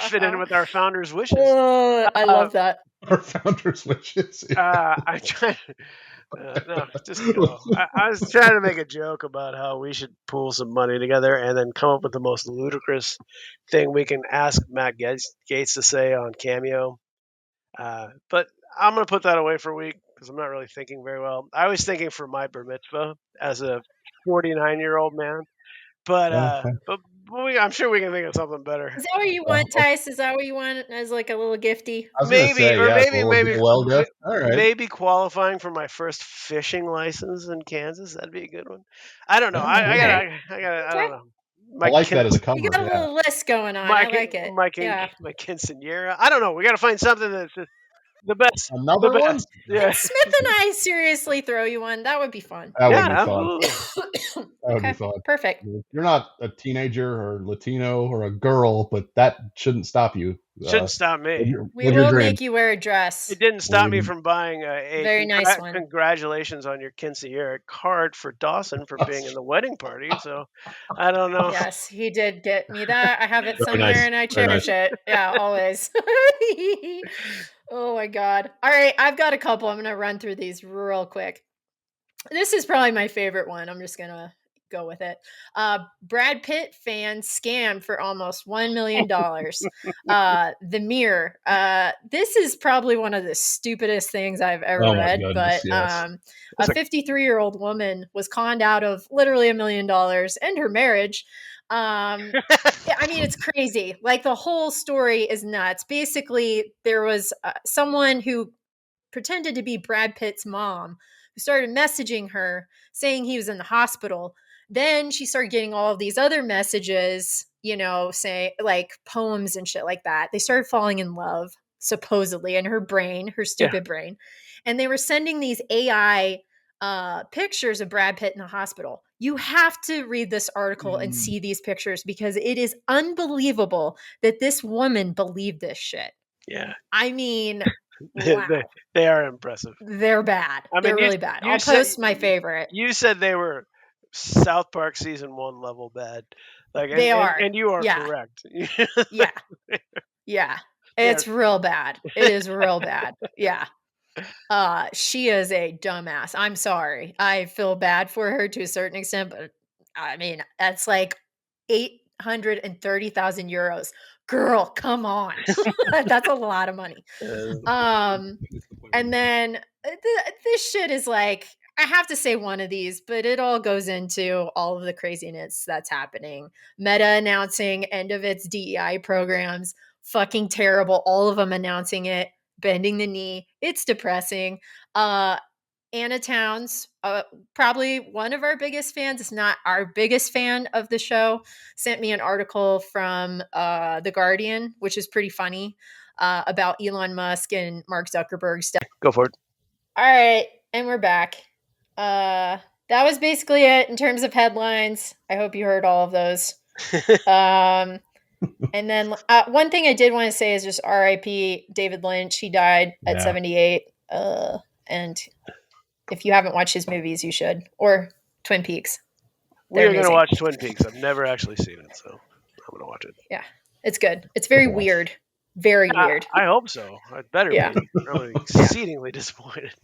B: Fit in with our founders' wishes.
C: I love that.
A: Our founders' wishes.
B: I'm trying no, just go. I was trying to make a joke about how we should pool some money together and then come up with the most ludicrous thing we can ask Matt Gaetz to say on Cameo. But I'm going to put that away for a week because I'm not really thinking very well. I was thinking for my bar mitzvah as a 49-year-old man. But I'm sure we can think of something better.
C: Is that what you want, Tice? Is that what you want as like a little gifty?
B: Maybe qualifying for my first fishing license in Kansas. That'd be a good one. I don't know. I don't know.
A: I like that as a cover.
C: You got a little list going on. I like it.
B: My quinceañera. I don't know. We got to find something that's the best.
A: Another one?
C: Yeah. Smith and I seriously throw you one. That would be fun.
A: That would be fun. That would be fun.
C: Perfect.
A: You're not a teenager or Latino or a girl, but that shouldn't stop you.
B: Shouldn't stop me.
C: We will make you wear a dress.
B: It didn't stop me from buying a
C: very nice one.
B: Congratulations on your quinceañera card for Dawson for being in the wedding party. So I don't know.
C: Yes, he did get me that. I have it somewhere and I cherish it. Yeah, always. Oh my God. All right, I've got a couple. I'm going to run through these real quick. This is probably my favorite one. I'm just going to go with it. Brad Pitt fan scammed for almost $1 million. The Mirror. This is probably one of the stupidest things I've ever read, but a 53-year-old woman was conned out of literally $1 million and her marriage. I mean, it's crazy. Like the whole story is nuts. Basically, there was someone who pretended to be Brad Pitt's mom who started messaging her saying he was in the hospital. Then she started getting all of these other messages, say like poems and shit like that. They started falling in love, supposedly, in her brain, her stupid brain. And they were sending these AI pictures of Brad Pitt in the hospital. You have to read this article and see these pictures because it is unbelievable that this woman believed this shit.
B: Yeah.
C: I mean, wow.
B: They are impressive.
C: They're bad. They're really bad. I'll post my favorite.
B: You said they were South Park season 1 level bad.
C: They are.
B: And you are correct.
C: Yeah. It's real bad. It is real bad. Yeah. She is a dumbass. I'm sorry. I feel bad for her to a certain extent, but I mean, that's like 830,000 euros. Girl, come on. That's a lot of money. And then this shit is like, I have to say one of these, but it all goes into all of the craziness that's happening. Meta announcing end of its DEI programs. Fucking terrible. All of them announcing it. Bending the knee. It's depressing. Anna Towns, probably one of our biggest fans, it's not our biggest fan of the show, sent me an article from The Guardian, which is pretty funny, about Elon Musk and Mark Zuckerberg stuff.
B: Go for it.
C: All right, and we're back. That was basically it in terms of headlines. I hope you heard all of those. And then one thing I did want to say is just R.I.P. David Lynch. He died at 78. And if you haven't watched his movies, you should. Or Twin Peaks.
B: We are going to watch Twin Peaks. I've never actually seen it, so I'm going to watch it.
C: Yeah, it's good. It's very weird. Very weird.
B: I hope so. It better be. I'm exceedingly disappointed.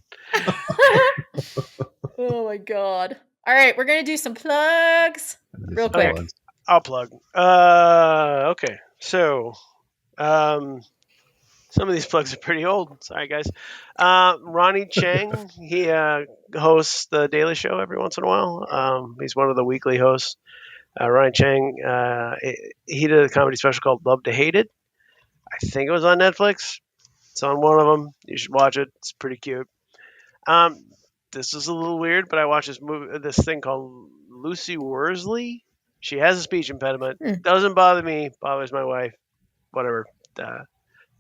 C: Oh my god. All right, we're going to do some plugs real quick.
B: Okay, I'll plug. Okay. So, some of these plugs are pretty old. Sorry, guys. Ronnie Chang, he hosts the Daily Show every once in a while. He's one of the weekly hosts. Ronnie Chang, he did a comedy special called Love to Hate It. I think it was on Netflix. It's on one of them. You should watch it. It's pretty cute. This is a little weird, but I watched this thing called Lucy Worsley. She has a speech impediment. Doesn't bother me. Bothers my wife. Whatever.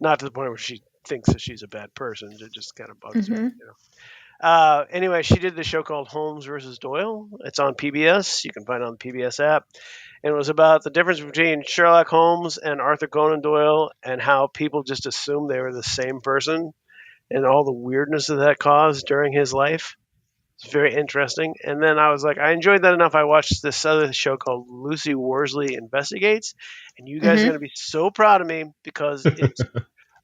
B: Not to the point where she thinks that she's a bad person. It just kind of bugs her. Anyway, she did the show called Holmes versus Doyle. It's on PBS. You can find it on the PBS app. And it was about the difference between Sherlock Holmes and Arthur Conan Doyle and how people just assumed they were the same person and all the weirdness that caused during his life. It's very interesting. And then I was like, I enjoyed that enough. I watched this other show called Lucy Worsley Investigates. And you guys are going to be so proud of me because it's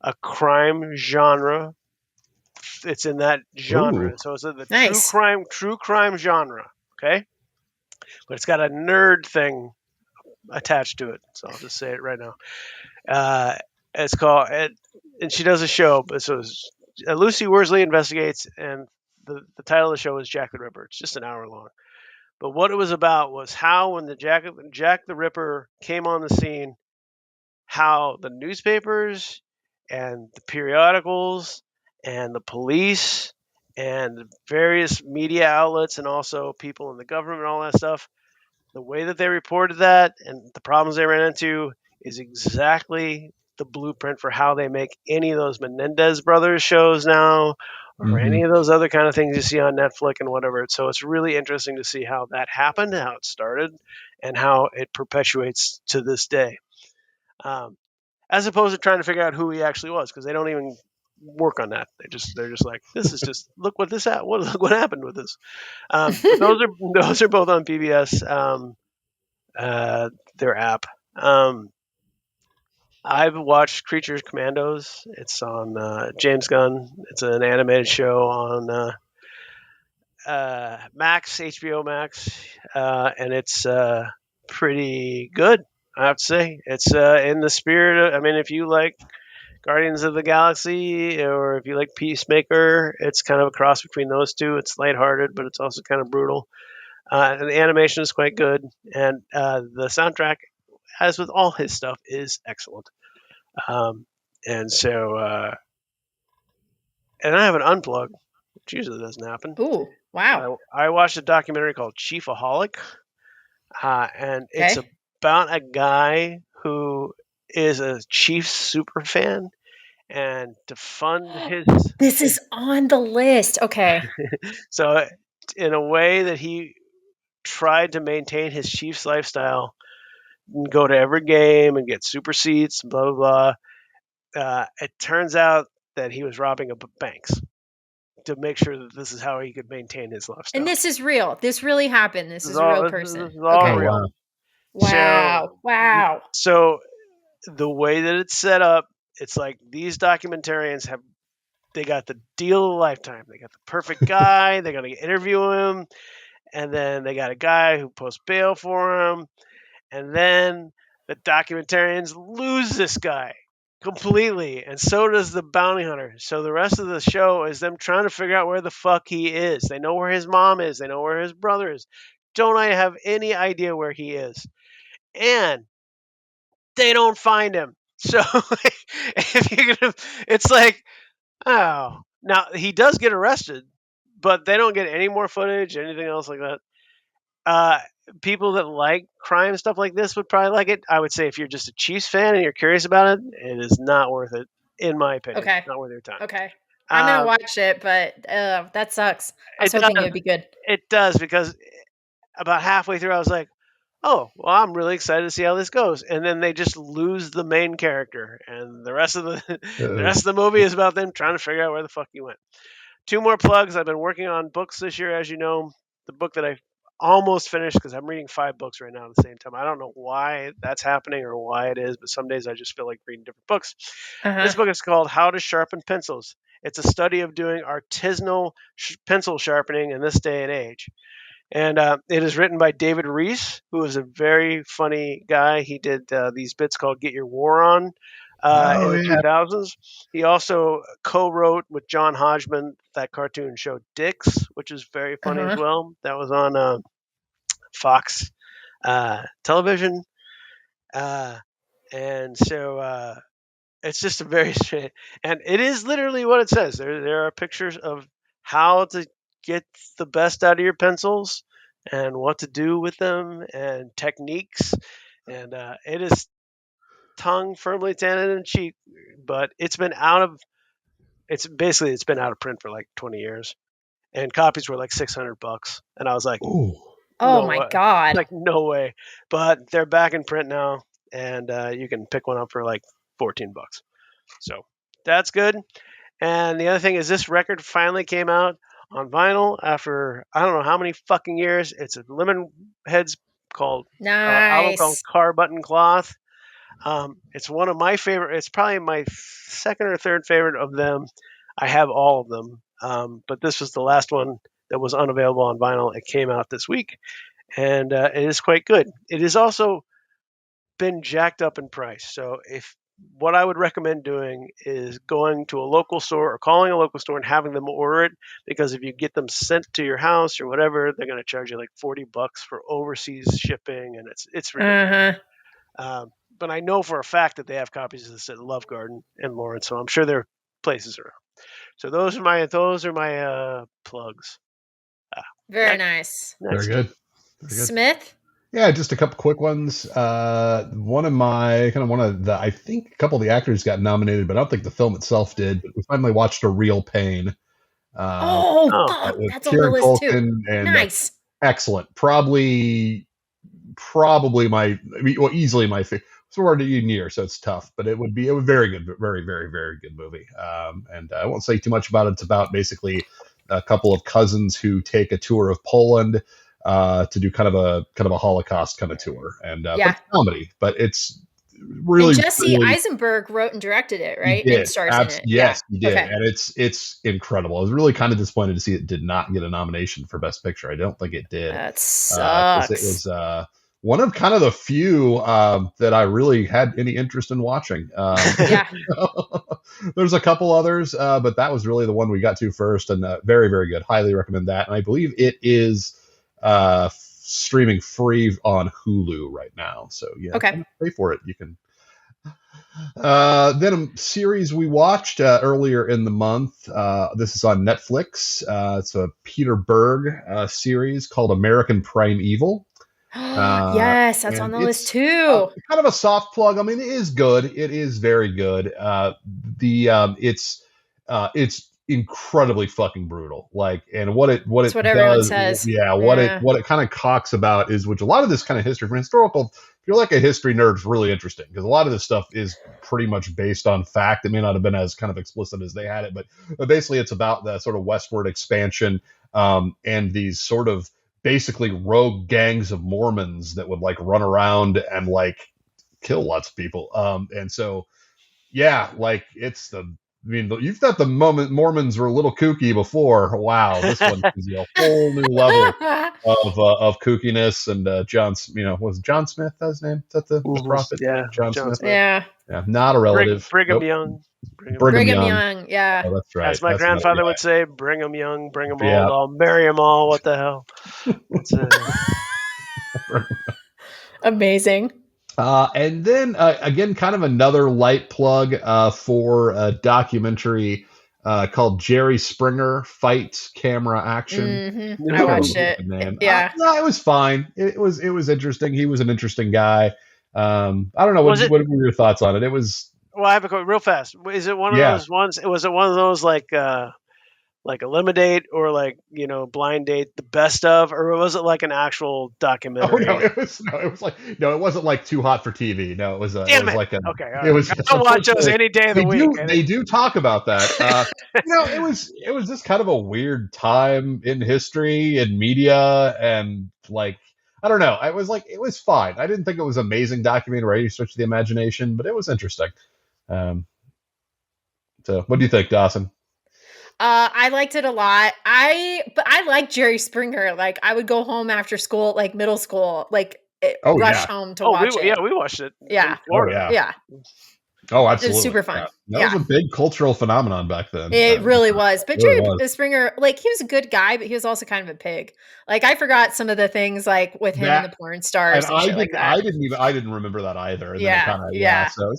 B: a crime genre. It's in that genre. So it's the true crime genre. Okay. But it's got a nerd thing attached to it. So I'll just say it right now. It's called, and she does a show. So it's, Lucy Worsley Investigates, and the title of the show is Jack the Ripper. It's just an hour long. But what it was about was how when the Jack the Ripper came on the scene, how the newspapers and the periodicals and the police and the various media outlets and also people in the government and all that stuff, the way that they reported that and the problems they ran into is exactly the blueprint for how they make any of those Menendez brothers shows now or any of those other kind of things you see on Netflix and whatever. So it's really interesting to see how that happened, how it started, and how it perpetuates to this day. As opposed to trying to figure out who he actually was, because they don't even work on that. They're just like, this is just look what happened with this. Those are both on PBS. Their app. I've watched Creatures Commandos. It's on James Gunn. It's an animated show on Max, HBO Max, and it's pretty good. I have to say, it's in the spirit of, I mean, if you like Guardians of the Galaxy or if you like Peacemaker, it's kind of a cross between those two. It's lighthearted, but it's also kind of brutal. And the animation is quite good, and the soundtrack, as with all his stuff, is excellent. And so, and I have an unplug, which usually doesn't happen.
C: Ooh, wow!
B: I watched a documentary called Chiefaholic, and it's about a guy who is a Chiefs super fan, and to fund his.
C: This is on the list. Okay.
B: So, in a way that he tried to maintain his Chiefs lifestyle, and go to every game and get super seats, blah blah blah. It turns out that he was robbing banks to make sure that this is how he could maintain his lifestyle.
C: And this is real. This really happened. This is a real person.
B: This is all real.
C: Wow.
B: So the way that it's set up, it's like these documentarians they got the deal of a lifetime. They got the perfect guy. They're going to interview him. And then they got a guy who posts bail for him. And then the documentarians lose this guy completely. And so does the bounty hunter. So the rest of the show is them trying to figure out where the fuck he is. They know where his mom is. They know where his brother is. Don't I have any idea where he is? And they don't find him. So if you're gonna, it's like, oh, now he does get arrested, but they don't get any more footage, anything else like that. People that like crime stuff like this would probably like it. I would say if you're just a Chiefs fan and you're curious about it, it is not worth it, in my opinion.
C: Okay.
B: It's not worth your time.
C: Okay. I'm gonna watch it, but that sucks. I was hoping it would be good.
B: It does, because about halfway through I was like, oh, well, I'm really excited to see how this goes. And then they just lose the main character, and the rest of the movie is about them trying to figure out where the fuck he went. 2 more plugs. I've been working on books this year, as you know. The book that I almost finished, because I'm reading 5 books right now at the same time. I don't know why that's happening or why it is, but some days I just feel like reading different books. This book is called How to Sharpen Pencils. It's a study of doing artisanal pencil sharpening in this day and age. And it is written by David Reese, who is a very funny guy. He did these bits called Get Your War On in the 2000s. He also co-wrote with John Hodgman that cartoon show Dix, which is very funny as well. That was on Fox television. And so it's just a very strange, and it is literally what it says. There are pictures of how to get the best out of your pencils and what to do with them and techniques. And it is tongue firmly tannin in cheek, but it's been out of print for like 20 years, and copies were like $600. And I was like,
C: oh
B: no
C: my
B: way.
C: God,
B: like no way. But they're back in print now, and you can pick one up for like $14. So that's good. And the other thing is, this record finally came out on vinyl after I don't know how many fucking years. It's a Lemonheads album
C: nice.
B: called Car Button Cloth. It's one of my favorite. It's probably my second or third favorite of them. I have all of them, but this was the last one that was unavailable on vinyl. It came out this week, and it is quite good. It has also been jacked up in price. So what I would recommend doing is going to a local store or calling a local store and having them order it, because if you get them sent to your house or whatever, they're going to charge you like $40 for overseas shipping, and it's ridiculous. But I know for a fact that they have copies of this at Love Garden in Lawrence, so I'm sure there are places around. So those are my plugs.
C: Very nice.
A: Very good.
C: Smith?
A: Yeah, just a couple quick ones. One of the, I think a couple of the actors got nominated, but I don't think the film itself did. But we finally watched A Real Pain.
C: Fuck, that's on the list too. Nice.
A: Excellent. Probably easily my favorite. It's already a year, so it's tough, but it was very good, very, very, very good movie. And I won't say too much about it. It's about basically a couple of cousins who take a tour of Poland to do kind of a Holocaust kind of tour, and it's comedy, but it's really.
C: And Jesse Eisenberg wrote and directed it, right?
A: He did.
C: And stars in it.
A: Yes, he did, and it's incredible. I was really kind of disappointed to see it did not get a nomination for Best Picture. I don't think it did.
C: That sucks.
A: It was one of kind of the few that I really had any interest in watching. There's a couple others, but that was really the one we got to first, and very, very good. Highly recommend that, and I believe it is streaming free on Hulu right now. So pay for it. You can. Then a series we watched earlier in the month. This is on Netflix. It's a Peter Berg series called American Primeval.
C: Yes, that's on the list too.
A: Kind of a soft plug. I mean, it is good. It is very good. It's incredibly fucking brutal. And what it
C: what
A: does,
C: everyone says.
A: What it kind of talks about is, which a lot of this kind of history from historical. If you're like a history nerd, it's really interesting because a lot of this stuff is pretty much based on fact. It may not have been as kind of explicit as they had it, but basically it's about the sort of westward expansion and these sort of basically rogue gangs of Mormons that would run around and kill lots of people. And so, it's you thought the Mormons were a little kooky before. Wow, this one gives you a whole new level of kookiness. And was John Smith his name? Is that the prophet?
B: Yeah,
A: John Smith.
C: Yeah,
A: not a relative.
B: Brigham Young.
C: Brigham Young. Yeah,
A: oh, that's right.
B: As my grandfather would say, "Bring 'em young, bring 'em old. I'll marry 'em all." What the hell?
C: Amazing.
A: And then again, kind of another light plug for a documentary called Jerry Springer Fights Camera Action.
C: Mm-hmm. I watched it. Yeah,
A: it was fine. It was interesting. He was an interesting guy. I don't know. What were your thoughts on it? It was.
B: Well, I have a question real fast. Is it one of those ones? Was it one of those like Eliminate or like Blind Date, the best of, or was it like an actual documentary?
A: Oh no, it was like no, it wasn't like Too Hot for TV. No, it was
B: Damn
A: it was
B: it.
A: like
B: Okay, all
A: it
B: right.
A: was just,
B: I'll watch those any day of the week.
A: They do talk about that. It was just kind of a weird time in history and media, and like I don't know. I was like, it was fine. I didn't think it was amazing documentary or any stretch of the imagination, but it was interesting. So what do you think, Dawson?
C: I liked it a lot. But I like Jerry Springer. Like I would go home after school, like middle school, like rush home to watch it.
B: Yeah, we watched it.
C: Yeah.
A: Yeah. Oh, absolutely.
C: It was super fun.
A: Yeah. That was a big cultural phenomenon back then.
C: It really was. But Jerry Springer, like he was a good guy, but he was also kind of a pig. Like I forgot some of the things like with him and the porn stars and shit like that.
A: I didn't remember that either. And
C: yeah.
A: Then yeah. So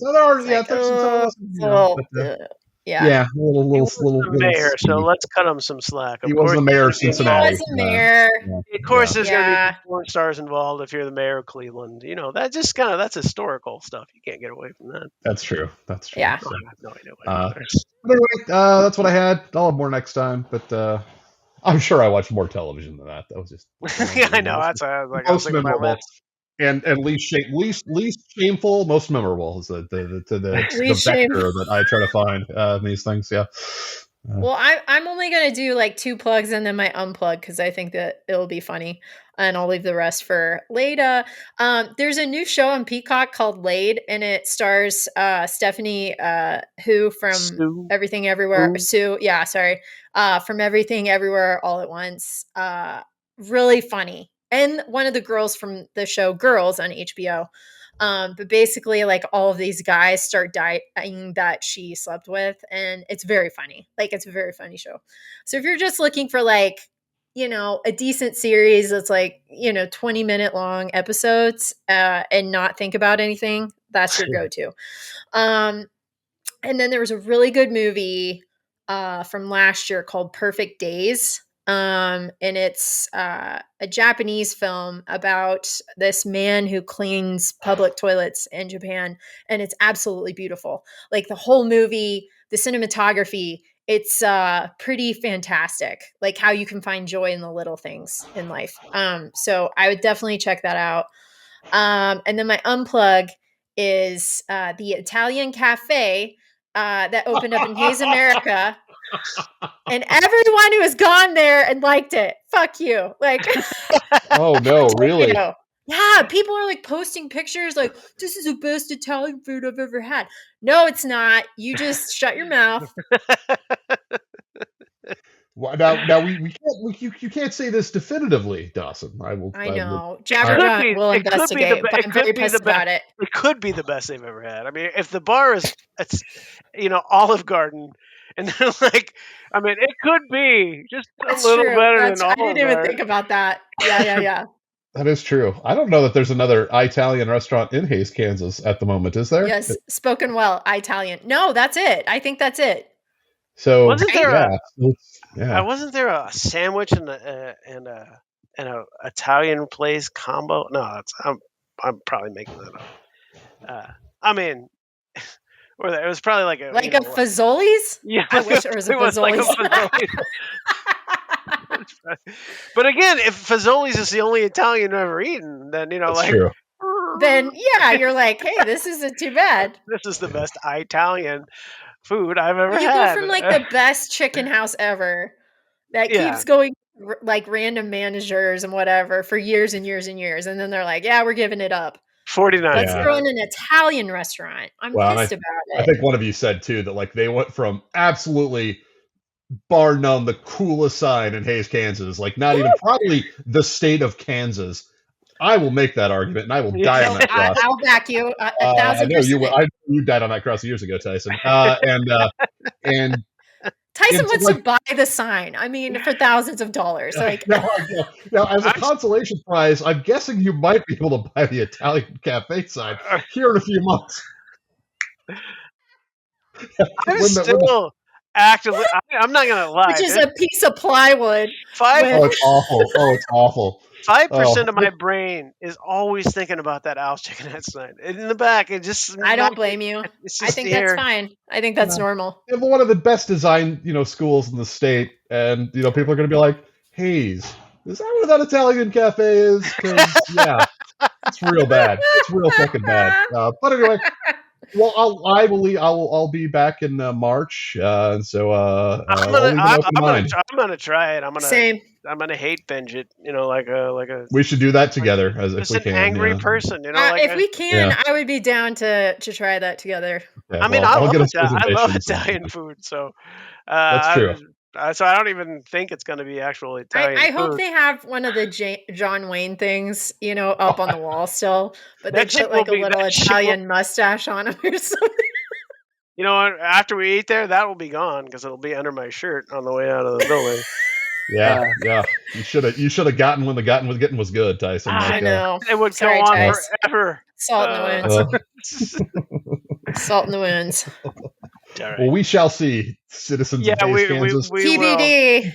A: yeah, a little
B: mayor. So let's cut him some slack.
A: He was the mayor of Cincinnati.
C: He was the mayor.
B: Of course, there's going to be porn stars involved if you're the mayor of Cleveland. That just that's historical stuff. You can't get away from that.
A: That's true.
C: Yeah.
B: So, I have no idea
A: anyway, that's what I had. I'll have more next time, but I'm sure I watched more television than that. That was just
B: yeah, I know. That's I was like,
A: most memorable. And least shameful, most memorable is the vector that I try to find these things. Yeah.
C: Well, I'm only gonna do like 2 plugs and then my unplug because I think that it'll be funny, and I'll leave the rest for later. There's a new show on Peacock called Laid, and it stars Stephanie who from
B: Sue.
C: Everything Everywhere. Sue, yeah, sorry, from Everything Everywhere All at Once. Really funny. And one of the girls from the show Girls on HBO. But basically, like all of these guys start dying that she slept with, and it's very funny. Like it's a very funny show. So if you're just looking for like, a decent series that's like, 20-minute long episodes, and not think about anything, that's your go-to. And then there was a really good movie from last year called Perfect Days. And it's a Japanese film about this man who cleans public toilets in Japan, and it's absolutely beautiful. Like the whole movie, the cinematography, it's pretty fantastic. Like how you can find joy in the little things in life. So I would definitely check that out. And then my unplug is the Italian cafe that opened up in Hayes, America. And everyone who has gone there and liked it, fuck you. Like,
A: oh no, really?
C: Yeah, people are like posting pictures like, this is the best Italian food I've ever had. No, it's not. You just shut your mouth.
A: Well, now you can't say this definitively, Dawson.
C: I know. Jabberjaw will investigate, but I'm very pissed about it.
B: It could be the best they've ever had. I mean, if the bar is, Olive Garden, and they're like, I mean, it could be just a little better than Olive Garden.
C: I didn't even think about that. Yeah.
A: That is true. I don't know that there's another Italian restaurant in Hays, Kansas at the moment, is there?
C: Yes, spoken well, Italian. No, that's it. I think that's it.
A: So
B: wasn't there wasn't there a sandwich and a Italian place combo? No, I'm probably making that up. I mean, or it was probably like a
C: Fazoli's.
B: Yeah,
C: I wish it was a Fazoli's.
B: But again, if Fazoli's is the only Italian I've ever eaten, then
A: That's true.
C: Then you're like, hey, this isn't too bad.
B: This is the best Italian food I've ever had.
C: You go from like the best chicken house ever that keeps going like random managers and whatever for years and years and years, and then they're like, yeah, we're giving it up.
B: 49.
C: Let's throw in an Italian restaurant. I'm pissed about it.
A: I think one of you said too that like they went from absolutely bar none the coolest sign in Hays, Kansas, like not even probably the state of Kansas. I will make that argument, and I will die on that cross.
C: I'll back you 1,000%.
A: I know you will. You died on that cross years ago, Tyson. And
C: Tyson wants to buy the sign. I mean, for thousands of dollars. Like
A: now, as a consolation prize, I'm guessing you might be able to buy the Italian cafe sign here in a few months.
B: actively. I'm not gonna lie.
C: Which is a piece of plywood.
A: Oh, it's awful. Oh, it's awful.
B: 5% of my brain is always thinking about that Al's Chicken sign. In the back, it just.
C: I don't blame you.
B: It's
C: I
B: just
C: think
B: here.
C: that's fine. I think that's normal.
A: We have one of the best designed, schools in the state, and people are going to be like, "Hayes, is that where that Italian cafe is?" Because it's real bad. It's real fucking bad. But anyway, well, I'll be back in March, and so
B: I'm gonna try it.
C: Same.
B: I'm gonna hate binge it. Like a.
A: We should do that together as if we can.
B: Angry person,
C: if we can, I would be down to try that together.
A: Yeah, I
B: love Italian food, so
A: that's true.
B: So I don't even think it's going to be actual Italian
C: I
B: food.
C: hope they have one of the John Wayne things, up on the wall still, but they put like a little Italian mustache on him or something.
B: You know what? After we eat there, that will be gone because it'll be under my shirt on the way out of the building.
A: Yeah. You should have gotten when the getting was good, Tyson.
C: I know.
B: It would go on forever.
C: Salt in the wounds. Salt in the wounds.
A: Right. Well, we shall see, citizens of Kansas.
C: TBD.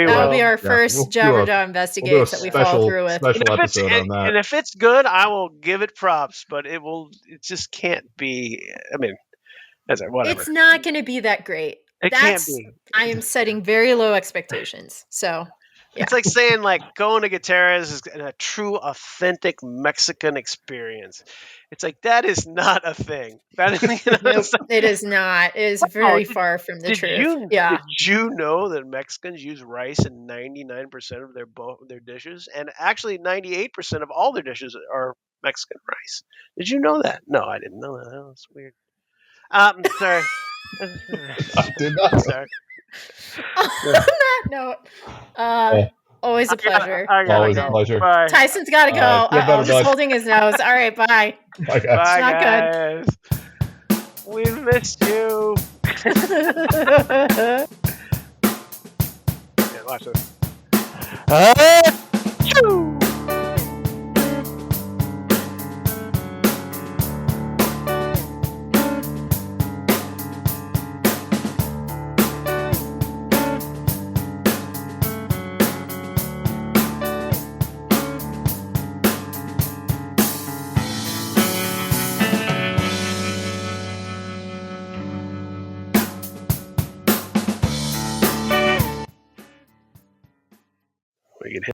C: That'll be our first Jabberjaw Investigates that we follow through with.
A: Special episode on that.
B: And if it's good, I will give it props, but it just can't be. I mean, whatever.
C: It's not going to be that great.
B: It can't be.
C: I am setting very low expectations. So. Yeah.
B: It's like saying going to Gutierrez is a true, authentic Mexican experience. It's like that is not a thing. That is,
C: nope, it is not. It is very far from the truth.
B: Did you know that Mexicans use rice in 99% of their dishes, and actually 98% of all their dishes are Mexican rice? Did you know that? No, I didn't know that. That was weird. Sorry.
A: I did not.
B: Sorry.
C: On that note, always a pleasure.
A: Always a pleasure.
B: Bye.
C: Tyson's got to go. He's holding his nose. All right, bye.
A: Bye, guys.
B: Bye,
C: not
B: guys. Good. We missed you. Yeah, watch this. We can hit